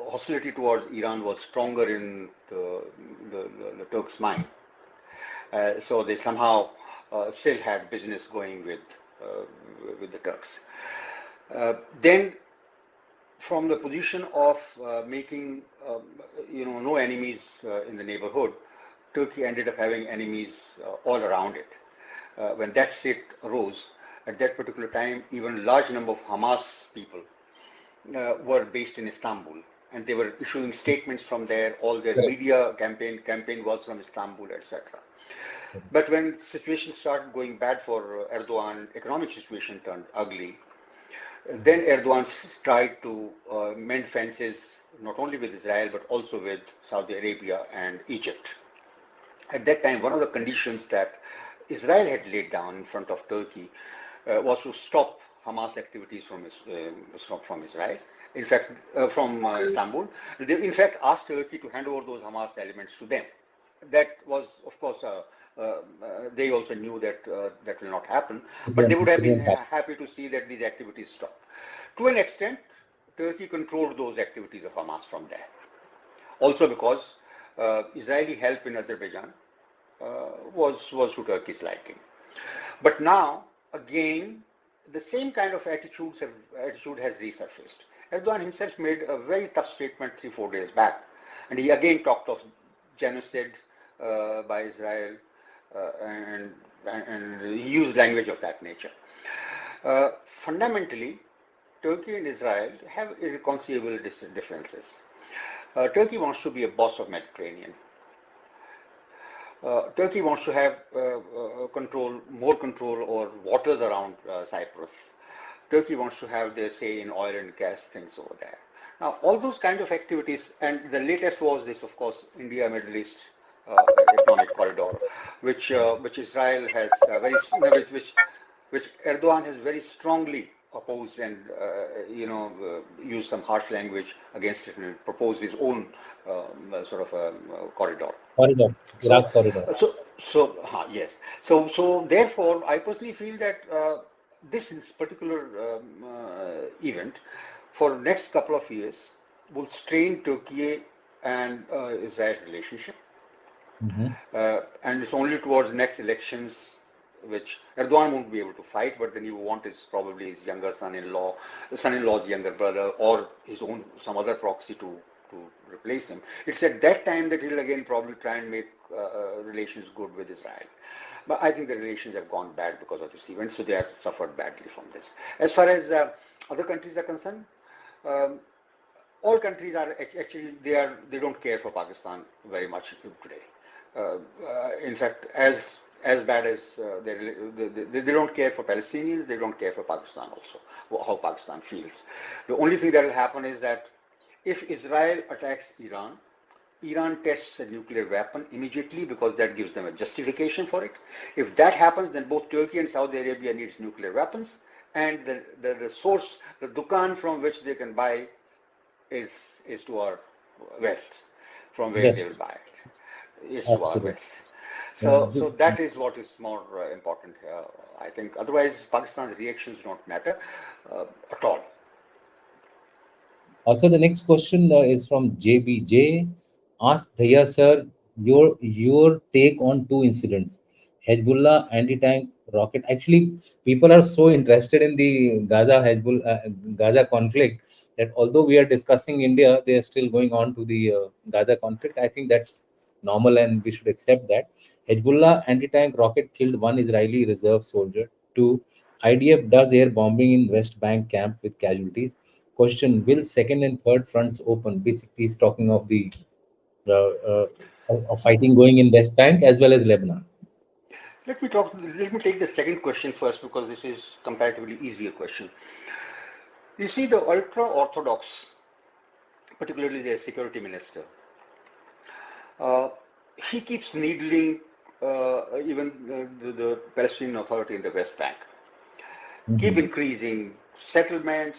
hostility towards Iran was stronger in the Turks' mind. So they somehow still had business going with the Turks. Then from the position of making no enemies in the neighborhood, Turkey ended up having enemies all around it. When that state arose, at that particular time, even a large number of Hamas people were based in Istanbul, and they were issuing statements from there. All their media campaign was from Istanbul, etc. But when situation started going bad for Erdogan, economic situation turned ugly. Then Erdogan tried to mend fences not only with Israel but also with Saudi Arabia and Egypt. At that time, one of the conditions that Israel had laid down in front of Turkey was to stop Hamas activities from Israel. In fact, from Istanbul. They in fact asked Turkey to hand over those Hamas elements to them. That was, of course, they also knew that that will not happen, but they would have been happy to see that these activities stop. To an extent, Turkey controlled those activities of Hamas from there. Also because Israeli help in Azerbaijan was to Turkey's liking. But now, again, the same kind of attitude has resurfaced. Erdogan himself made a very tough statement 3-4 days back, and he again talked of genocide by Israel, and he used language of that nature. Fundamentally, Turkey and Israel have irreconcilable differences. Turkey wants to be a boss of Mediterranean. Turkey wants to have more control over waters around Cyprus. Turkey wants to have their say in oil and gas things over there. Now, all those kind of activities, and the latest was this, of course, India-Middle East economic corridor, which Israel has which Erdogan has very strongly opposed and used some harsh language against it and proposed his own sort of corridor. Iraq corridor. Yes. So therefore, I personally feel that this particular event for next couple of years will strain Turkey and Israel relationship. And it's only towards next elections which Erdogan won't be able to fight, but then he will want probably his younger son-in-law's younger brother, or his own some other proxy to replace him. It's at that time that he'll again probably try and make relations good with Israel. But I think the relations have gone bad because of this event, so they have suffered badly from this. As far as other countries are concerned, all countries are actually they don't care for Pakistan very much today. In fact, as bad as they don't care for Palestinians, they don't care for Pakistan also, how Pakistan feels. The only thing that will happen is that if Israel attacks Iran, Iran tests a nuclear weapon immediately because that gives them a justification for it. If that happens, then both Turkey and Saudi Arabia needs nuclear weapons, and the source, the dukan from which they can buy is to our west, from where they will buy it. Is to our west. So that is what is more important here, I think. Otherwise, Pakistan's reactions don't matter at all. Also, the next question is from JBJ. Ask Dhaya sir your take on two incidents: Hezbollah anti-tank rocket. Actually, people are so interested in the Gaza conflict that although we are discussing India, they are still going on to the Gaza conflict. I think that's normal, and we should accept that. Hezbollah anti-tank rocket killed one Israeli reserve soldier. Two, IDF does air bombing in West Bank camp with casualties. Question: will second and third fronts open? Basically, he's talking of the fighting going in West Bank as well as Lebanon. Let me take the second question first, because this is comparatively easier question. You see, the ultra-orthodox, particularly their security minister, he keeps needling even the Palestinian Authority in the West Bank. Keep increasing settlements,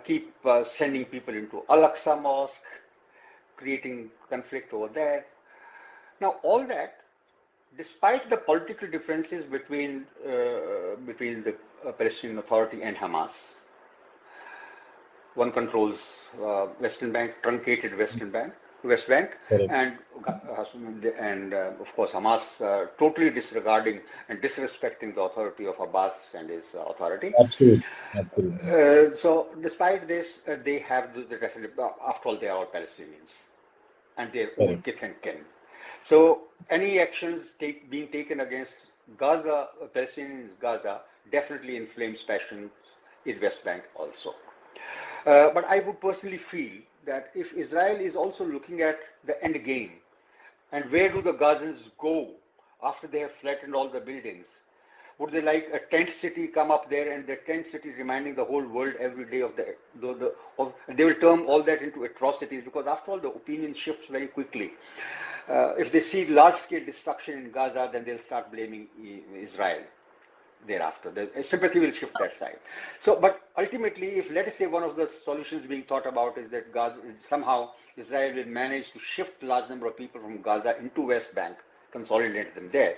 keep sending people into Al-Aqsa Mosque, creating conflict over there. Now, all that, despite the political differences between the Palestinian Authority and Hamas, one controls Western Bank, truncated Western Bank, West Bank, Correct. and of course Hamas totally disregarding and disrespecting the authority of Abbas and his authority. Absolutely. Absolutely. So despite this, they have the definite. After all, they are all Palestinians and their own Correct. kith and kin. So any actions being taken against Gaza, Palestinians in Gaza, definitely inflames passions in West Bank also. But I would personally feel that if Israel is also looking at the end game, and where do the Gazans go after they have flattened all the buildings? Would they like a tent city come up there, and the tent city is reminding the whole world every day of they will turn all that into atrocities, because after all the opinion shifts very quickly. If they see large-scale destruction in Gaza, then they'll start blaming Israel thereafter. The sympathy will shift that side. So, but ultimately, if let us say one of the solutions being thought about is that Gaza, somehow Israel will manage to shift large number of people from Gaza into West Bank, consolidate them there.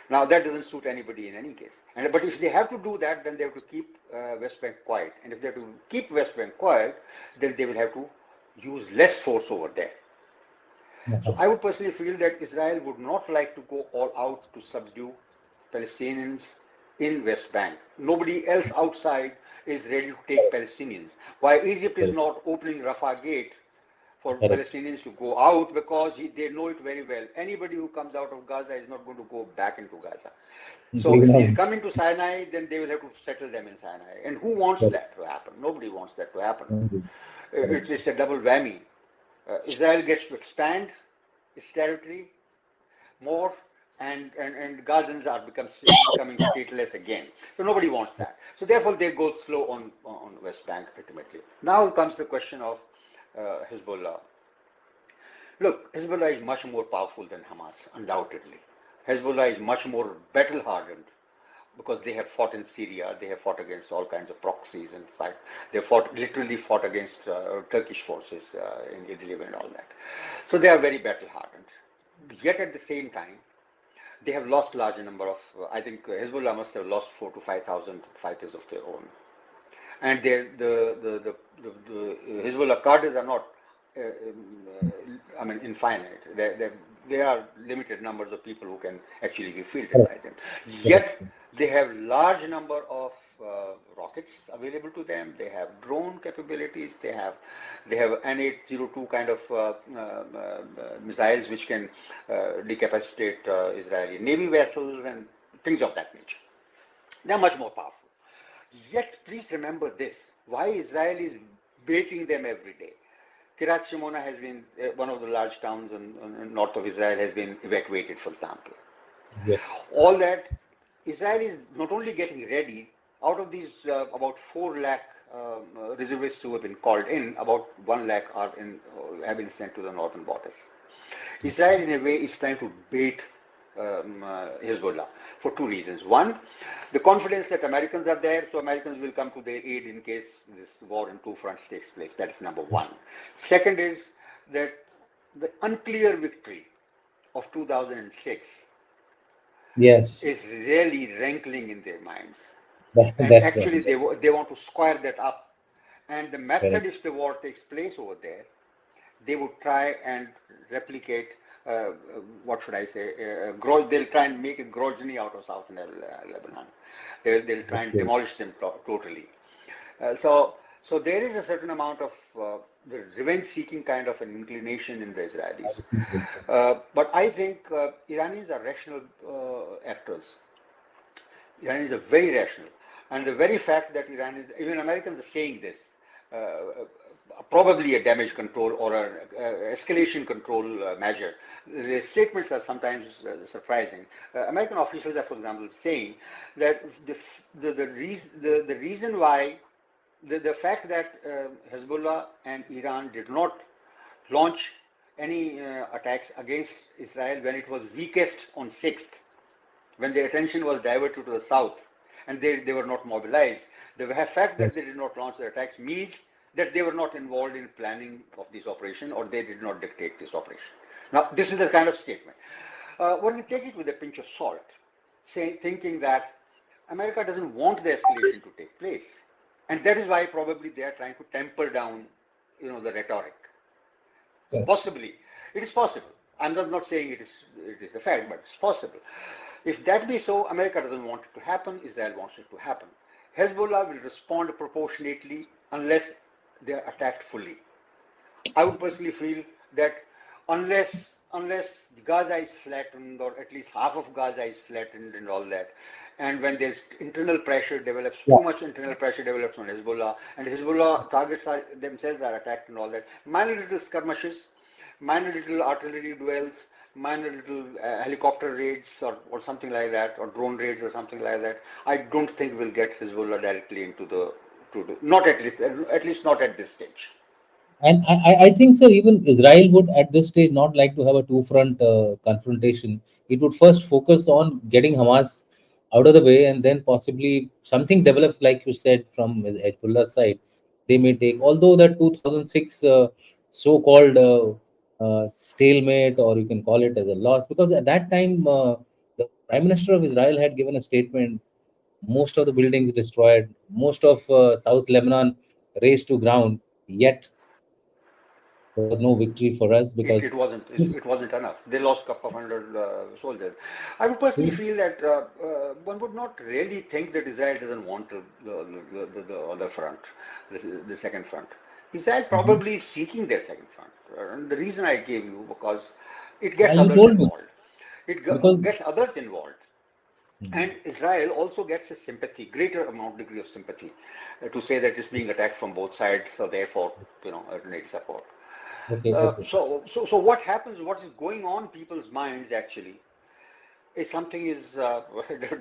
Now that doesn't suit anybody in any case. But if they have to do that, then they have to keep West Bank quiet. And if they have to keep West Bank quiet, then they will have to use less force over there. So I would personally feel that Israel would not like to go all out to subdue Palestinians in West Bank. Nobody else outside is ready to take Palestinians. Why Egypt is not opening Rafah gate for Palestinians to go out, because they know it very well. Anybody who comes out of Gaza is not going to go back into Gaza. So if they come into Sinai, then they will have to settle them in Sinai. And who wants that to happen? Nobody wants that to happen. It's a double whammy. Israel gets to expand its territory more, and Gazans are becoming stateless again. So nobody wants that. So therefore they go slow on West Bank ultimately. Now comes the question of Hezbollah. Look, Hezbollah is much more powerful than Hamas, undoubtedly. Hezbollah is much more battle-hardened, because they have fought in Syria, they have fought against all kinds of proxies and fight. They literally fought against Turkish forces in Idlib and all that. So they are very battle-hardened. Yet at the same time, they have lost large number of, I think Hezbollah must have lost 4,000 to 5,000 fighters of their own. And the Hezbollah cadres are not, infinite. There are limited numbers of people who can actually be fielded by them. Yet they have large number of rockets available to them. They have drone capabilities. They have N802 kind of missiles which can decapacitate Israeli Navy vessels and things of that nature. They are much more powerful. Yet, please remember this: why Israel is baiting them every day. Kiryat Shimona has been one of the large towns in north of Israel has been evacuated, for example. Yes. All that, Israel is not only getting ready. Out of these about 4 lakh reservists who have been called in, about 1 lakh have been sent to the northern borders. Israel, in a way, is trying to bait Hezbollah for 2 reasons. One, the confidence that Americans are there, so Americans will come to their aid in case this war in 2 fronts takes place. That is number one. Second is that the unclear victory of 2006 is really rankling in their minds. And actually, they want to square that up. And the method, if the war takes place over there, they would try and replicate, what should I say, they'll try and make a Grozny out of southern Lebanon. They'll try and demolish them totally. So there is a certain amount of the revenge-seeking kind of an inclination in the Israelis. But I think Iranians are rational actors. Iranians are very rational. And the very fact that even Americans are saying this, probably a damage control or an escalation control measure. The statements are sometimes surprising. American officials are, for example, saying that the reason why, the fact that Hezbollah and Iran did not launch any attacks against Israel when it was weakest on 6th, when their attention was diverted to the south, and they were not mobilized. The fact that they did not launch the attacks means that they were not involved in planning of this operation, or they did not dictate this operation. Now, this is the kind of statement. When we take it with a pinch of salt, thinking that America doesn't want the escalation to take place, and that is why probably they are trying to temper down, the rhetoric. Possibly, it is possible. I'm not saying it is the fact, but it's possible. If that be so, America doesn't want it to happen. Israel wants it to happen. Hezbollah will respond proportionately unless they are attacked fully. I would personally feel that unless unless Gaza is flattened, or at least half of Gaza is flattened and all that, and when there's internal pressure develops, Yeah. too much internal pressure develops on Hezbollah, and Hezbollah targets themselves are attacked and all that, minor little skirmishes, minor little artillery duels, minor little helicopter raids or something like that, or drone raids or something like that, I don't think we'll get Hezbollah directly into not at least not at this stage. And I think, sir, even Israel would at this stage not like to have a two-front confrontation. It would first focus on getting Hamas out of the way, and then possibly something develops, like you said, from Hezbollah side. They may take, although that 2006 so-called stalemate, or you can call it as a loss, because at that time the Prime Minister of Israel had given a statement. Most of the buildings destroyed, most of South Lebanon razed to ground. Yet there was no victory for us because It wasn't enough. They lost a couple of hundred soldiers. I would personally feel that one would not really think that Israel doesn't want the other front, the second front. Israel Mhm. probably is seeking their second front. And the reason I gave you, because it Yeah, gets you others told me involved. because Gets others involved. Mhm. And Israel also gets a sympathy, greater amount degree of sympathy, to say that it's being attacked from both sides, so therefore, it needs support. Okay, So what happens? What is going on in people's minds actually is something is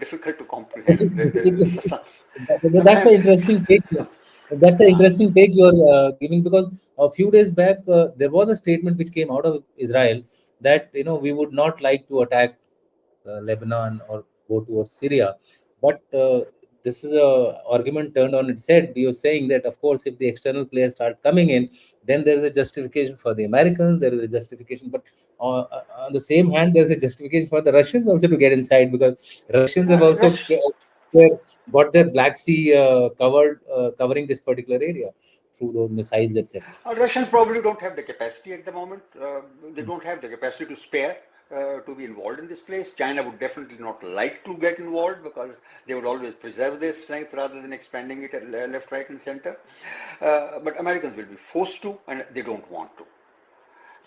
difficult to comprehend. that's Sometimes, an interesting take. That's an uh, interesting take you're giving, because a few days back there was a statement which came out of Israel that we would not like to attack Lebanon or go towards Syria. But this is a argument turned on its head. You're saying that, of course, if the external players start coming in, then there is a justification for the Americans. There is a justification, but on the same hand, there is a justification for the Russians also to get inside, because Russians have also Rush, got their Black Sea covering this particular area through those missiles, etc. Russians probably don't have the capacity at the moment. They don't have the capacity to spare to be involved in this place. China would definitely not like to get involved because they would always preserve their strength rather than expanding it at left, right, and center. But Americans will be forced to, and they don't want to.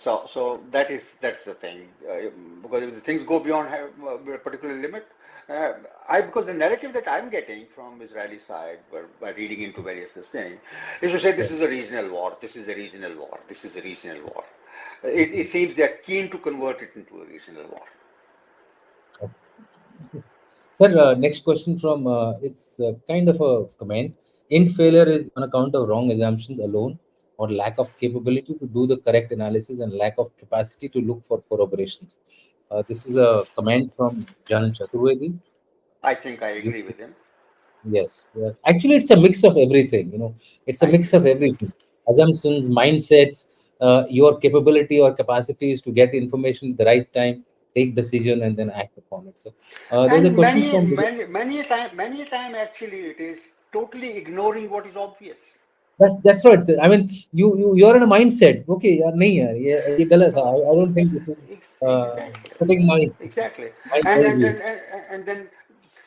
So that's the thing. Because if the things go beyond a particular limit, because the narrative that I'm getting from Israeli side, by reading into various things, is to say this is a regional war, this is a regional war, this is a regional war. It seems they're keen to convert it into a regional war. Sir, next question from it's kind of a comment. Int failure is on account of wrong assumptions alone, or lack of capability to do the correct analysis, and lack of capacity to look for corroborations. This is a comment from Jan Chaturvedi. I think I You, agree with him. yes, actually, it's a mix of everything. It's a I mix agree. of everything. Assumptions, mindsets, your capability or capacities to get information at the right time, take decision, and then act upon it. So, there's a And question from many a time actually it is totally ignoring what is obvious. That's right, sir. I mean, you're in a mindset. Okay, यार नहीं यार ये गलत है. I don't think this is Exactly. putting Exactly. my And, and, worldview. and, and, and then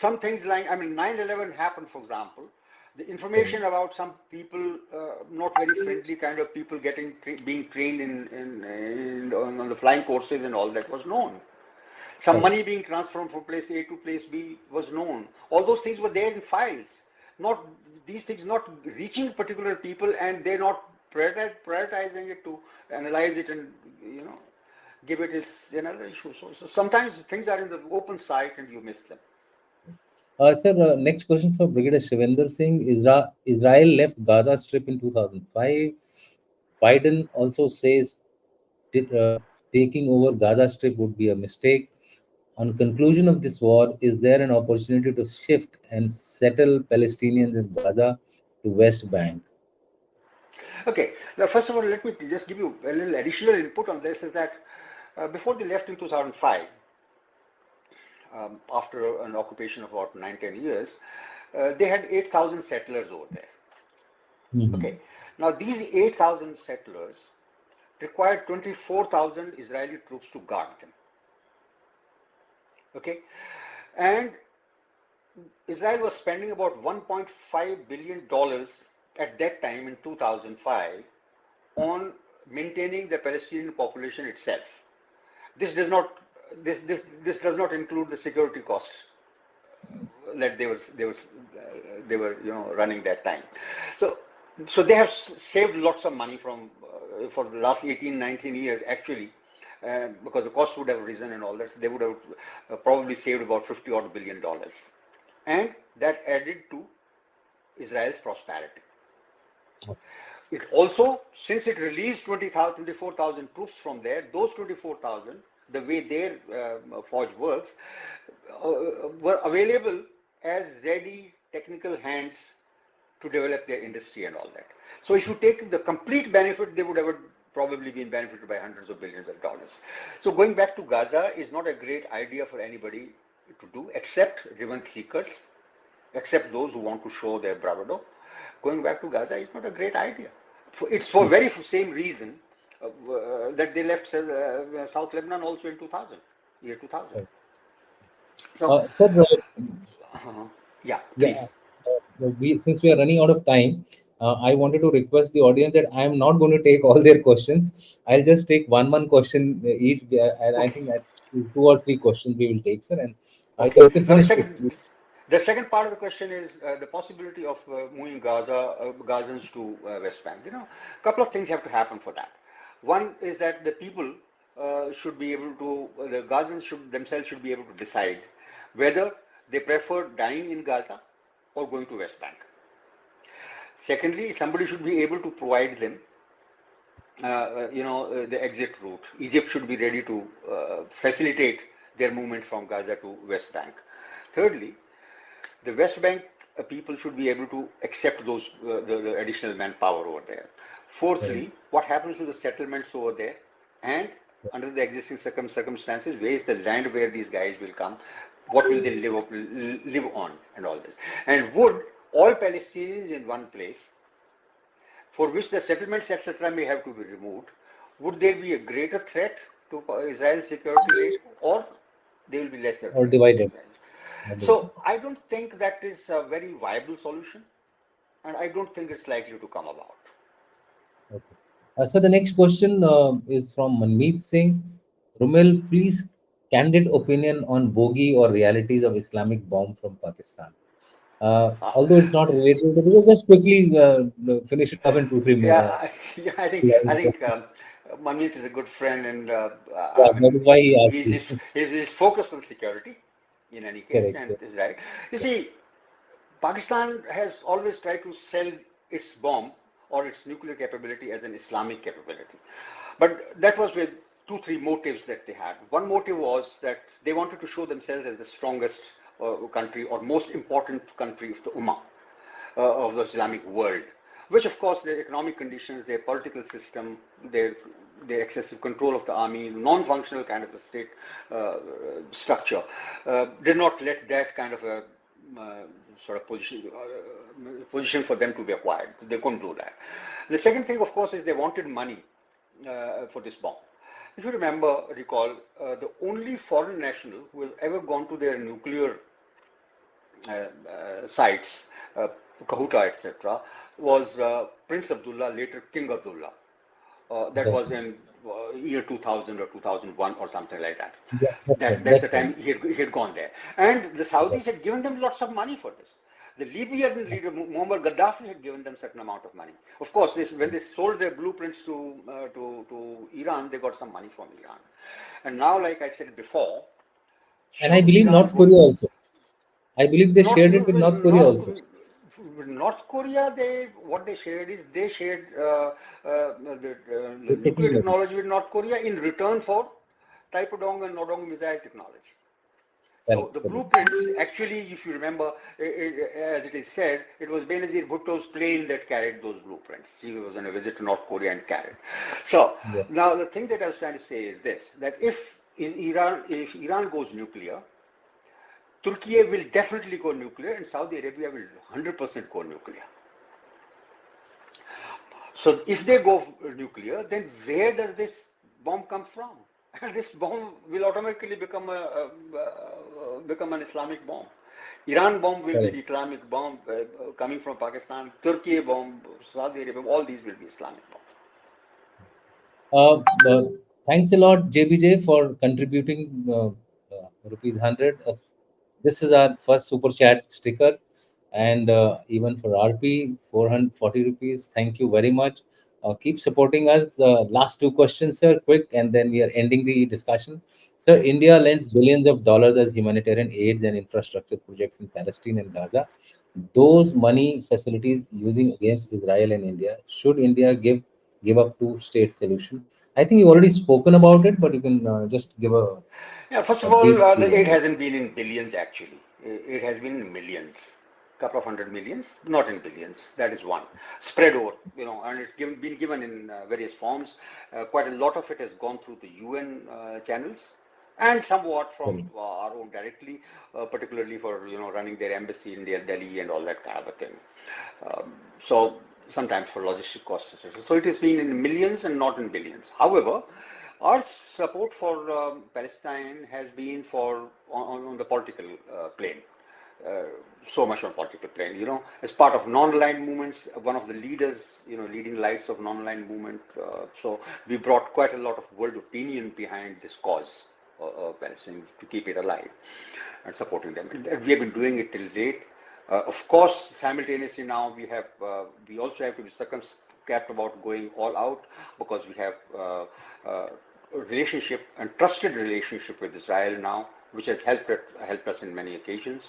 some things like, I mean, 9/11 happened, for example. The information about some people, not very friendly kind of people being trained on the flying courses and all that was known. Some Correct. money being transferred from place A to place B was known. All those things were there in files. Not these things not reaching particular people, and they're not prioritizing it to analyze it and give it is another issue. So sometimes things are in the open sight and you miss them. Sir, next question for Brigadier Shivender Singh. Israel left Gaza Strip in 2005. Biden also says taking over Gaza Strip would be a mistake. On conclusion of this war, is there an opportunity to shift and settle Palestinians in Gaza to West Bank? Okay. Now, first of all, let me just give you a little additional input on this. Is that before they left in 2005, after an occupation of about 9-10 years, they had 8,000 settlers over there. Mhm. Okay. Now these 8,000 settlers required 24,000 Israeli troops to guard them. Okay, and Israel was spending about $1.5 billion at that time in 2005 on maintaining the Palestinian population itself. This does not include the security costs that they were running that time. So they have saved lots of money from for the last 18-19 years actually, because the cost would have risen and all that. So they would have probably saved about $50 billion, and that added to Israel's prosperity. It also, since it released 24,000 troops from there, those 24,000, the way their forge works, were available as ready technical hands to develop their industry and all that. So if you take the complete benefit, they would have probably been benefited by hundreds of billions of dollars. So going back to Gaza is not a great idea for anybody to do, except driven seekers, except those who want to show their bravado. Going back to Gaza is not a great idea. It's for very same reason that they left South Lebanon also in year 2000. So, Sir, yeah, please. Since we are running out of time, I wanted to request the audience that I am not going to take all their questions. I'll just take one question each, and I think that 2 or 3 questions we will take, sir. And okay. you can finish this. The second part of the question is the possibility of moving Gazans to West Bank. A couple of things have to happen for that. One is that the people should be able to, the Gazans themselves should be able to decide whether they prefer dying in Gaza or going to West Bank. Secondly, somebody should be able to provide them, the exit route. Egypt should be ready to facilitate their movement from Gaza to West Bank. Thirdly, the West Bank people should be able to accept those the additional manpower over there. Fourthly, what happens to the settlements over there, and under the existing circumstances, where is the land where these guys will come? What will they live on, and all this? And would all Palestinians in one place, for which the settlements etc. may have to be removed, would there be a greater threat to Israel's security rate, or they will be lesser? Or divided. So I don't think that is a very viable solution, and I don't think it's likely to come about. Okay. So the next question is from Manmeet Singh. Rumel, please, candid opinion on bogey or realities of Islamic bomb from Pakistan. Although it's not related, but we'll just quickly finish it up in 2-3 minutes. I think Manmeet is a good friend, and that is why he's focused on security in any case. Correct, and is right. You see, Pakistan has always tried to sell its bomb or its nuclear capability as an Islamic capability, but that was with 2-3 motives that they had. One motive was that they wanted to show themselves as the strongest country or most important country of the Ummah, of the Islamic world, which of course their economic conditions, their political system, their excessive control of the army, non-functional kind of a state structure, did not let that kind of a sort of position for them to be acquired. They couldn't do that. The second thing, of course, is they wanted money for this bomb. If you recall, the only foreign national who has ever gone to their nuclear sites, Kahuta, etc., was Prince Abdullah, later King Abdullah. That was in year 2000 or 2001 or something like that. That's the time he had gone there. And the Saudis had given them lots of money for this. The Libyan leader, Muammar Gaddafi, had given them a certain amount of money. Of course, when they sold their blueprints to Iran, they got some money from Iran. And now, like I said before... And I believe North Korea also. I believe they shared it with North Korea also. With North Korea, what they shared is they shared the nuclear technology with North Korea in return for Taipodong and Nodong missile technology. So the blueprints, actually, if you remember, as it is said, it was Benazir Bhutto's plane that carried those blueprints. He was on a visit to North Korea and carried. So now the thing that I was trying to say is this, that if Iran goes nuclear, Turkey will definitely go nuclear, and Saudi Arabia will 100% go nuclear. So if they go nuclear, then where does this bomb come from? And this bomb will automatically become an Islamic bomb. Iran bomb will be Correct. the Islamic bomb coming from Pakistan. Turkey bomb, Saudi Arabia, all these will be Islamic bombs. Uh, Thanks a lot, JBJ, for contributing rupees 100. This is our first super chat sticker, and even for RP, 440 rupees. Thank you very much. Keep supporting us. Last two questions, sir, quick, and then we are ending the discussion. Sir, India lends billions of dollars as humanitarian aids and infrastructure projects in Palestine and Gaza. Those money facilities using against Israel and India. Should India give up two-state solution? I think you already spoken about it, but you can just give Yeah, first a of all, brief view the on aid this. hasn't been in billions actually. It has been in millions, couple of hundred millions, not in billions. That is one. Spread over, and it's been given in various forms. Quite a lot of it has gone through the UN channels, and somewhat from Correct. our own directly, particularly for running their embassy in Delhi and all that kind of a thing. So sometimes for logistic costs, etc. So it has been in millions and not in billions. However, our support for Palestine has been on the political plane. Uh, so much on political plane, as part of non-aligned movements, one of the leaders, leading lights of non-aligned movement. So we brought quite a lot of world opinion behind this cause of Palestine to keep it alive and supporting them. And we have been doing it till date. Of course, simultaneously now we also have to be circumspect about going all out because we have a relationship and trusted relationship with Israel now, which has helped us in many occasions.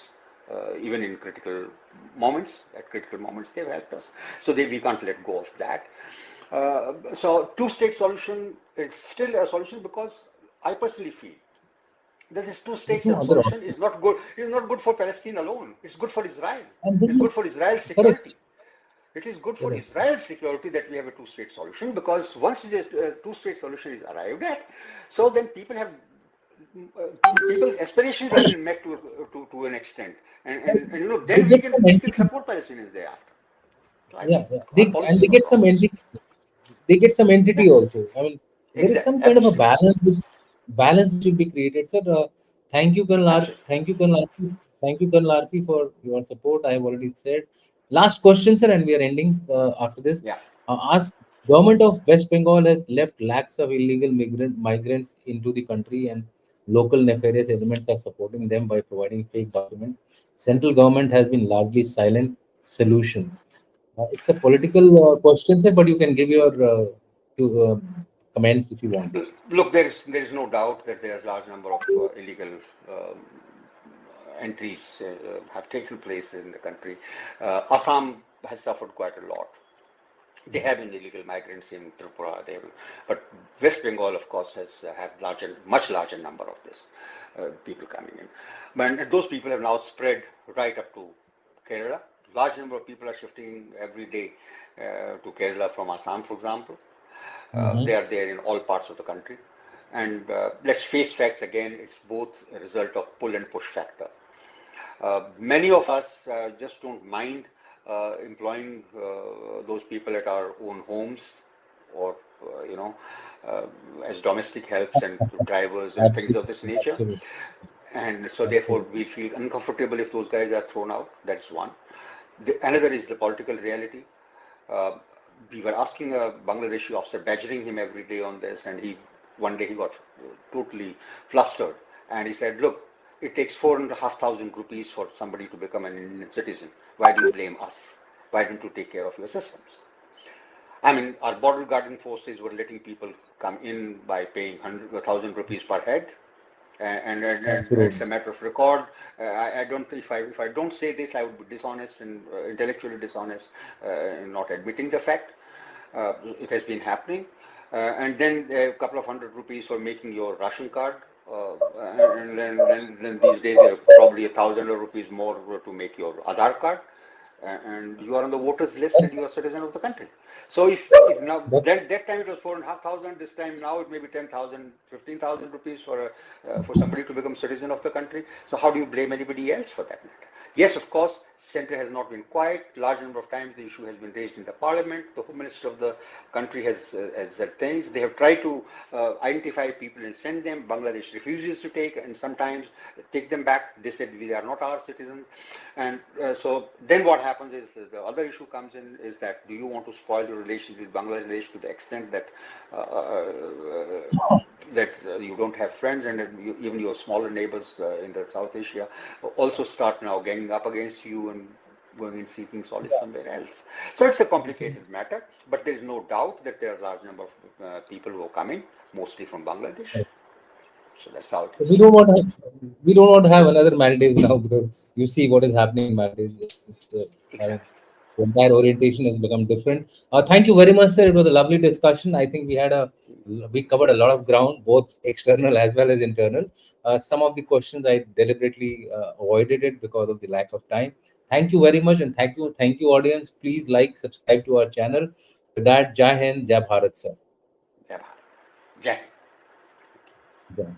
Even in critical moments, they've helped us. So we can't let go of that. So two-state solution is still a solution because I personally feel that this There's two-state no other solution is option. not good. It is not good for Palestine alone. It's good for Israel. And this It's is good for Israel's correct. security. It is good for Correct, sir. Israel's security that we have a two-state solution because once the two-state solution is arrived at, so then people's aspirations have been met to an extent, and They then get some we can entity. support Palestinians thereafter. So I Yeah, think yeah. our And policy they is not get some wrong. entity. They get some Yeah, entity also. I mean, there is exactly, some kind of a absolutely, balance which will be created, sir. Thank you, Colonel R. absolutely. Thank you, Colonel RP. Thank you, Colonel RP, for your support. I have already said. Last question, sir, and we are ending after this. Yeah. Ask government of West Bengal has left lakhs of illegal migrants into the country, and local nefarious elements are supporting them by providing fake documents. Central government has been largely silent. Solution. It's a political question, sir, but you can give your comments if you want. Look, there is no doubt that there is a large number of illegal um, entries have taken place in the country. Assam has suffered quite a lot. They have been illegal migrants in Tripura, but West Bengal, of course, has have much larger number of this people coming in. But those people have now spread right up to Kerala. Large number of people are shifting every day to Kerala from Assam, for example. They Mhm. are there in all parts of the country. And let's face facts again, it's both a result of pull and push factor. Many of us just don't mind employing those people at our own homes or, uh, as domestic helps and drivers and things of Absolutely, this nature. absolutely, And so therefore absolutely. we feel uncomfortable if those guys are thrown out. That's one. Another is the political reality. Uh, we were asking a Bangladeshi officer, badgering him every day on this, and one day he got totally flustered, and he said, "Look, it takes 4,500 rupees for somebody to become an Indian citizen. Why do you blame us? Why don't you take care of your systems?" I mean, our border guarding forces were letting people come in by paying 1,000 rupees per head, and it's a Absolutely. matter of record. I don't if I don't say this, I would be dishonest and intellectually dishonest in not admitting the fact. It has been happening, and then a couple of hundred rupees for making your ration card. And then these days probably 1,000 rupees more to make your Aadhaar card, and you are on the voters list and That's you are a citizen of the country. So if now that's that time it was 4,500, this time now it may be 10,000, 15,000 rupees for somebody to become citizen of the country. So how do you blame anybody else for that matter? Yes, of course, center has not been quiet. Large number of times the issue has been raised in the parliament. The home minister of the country has said things. They have tried to identify people and send them. Bangladesh refuses to take, and sometimes take them back. They said we are not our citizens. And so then what happens is the other issue comes in is that do you want to spoil your relations with Bangladesh to the extent that you don't have friends, and even your smaller neighbors in the South Asia also start now ganging up against you and going and seeking solace somewhere else. So it's a complicated matter, but there is no doubt that there are a large number of people who are coming, mostly from Bangladesh. So that's how it is. We don't want to have another Maldives now, because you see what is happening in Maldives. Exactly. The entire orientation has become different. Thank you very much, sir. It was a lovely discussion. I think we covered a lot of ground, both external as well as internal. Some of the questions I deliberately avoided it because of the lack of time. Thank you very much, and thank you, audience. Please like, subscribe to our channel. With that, Jai Hind, Jai Bharat, sir. Yeah. Jai. Jai.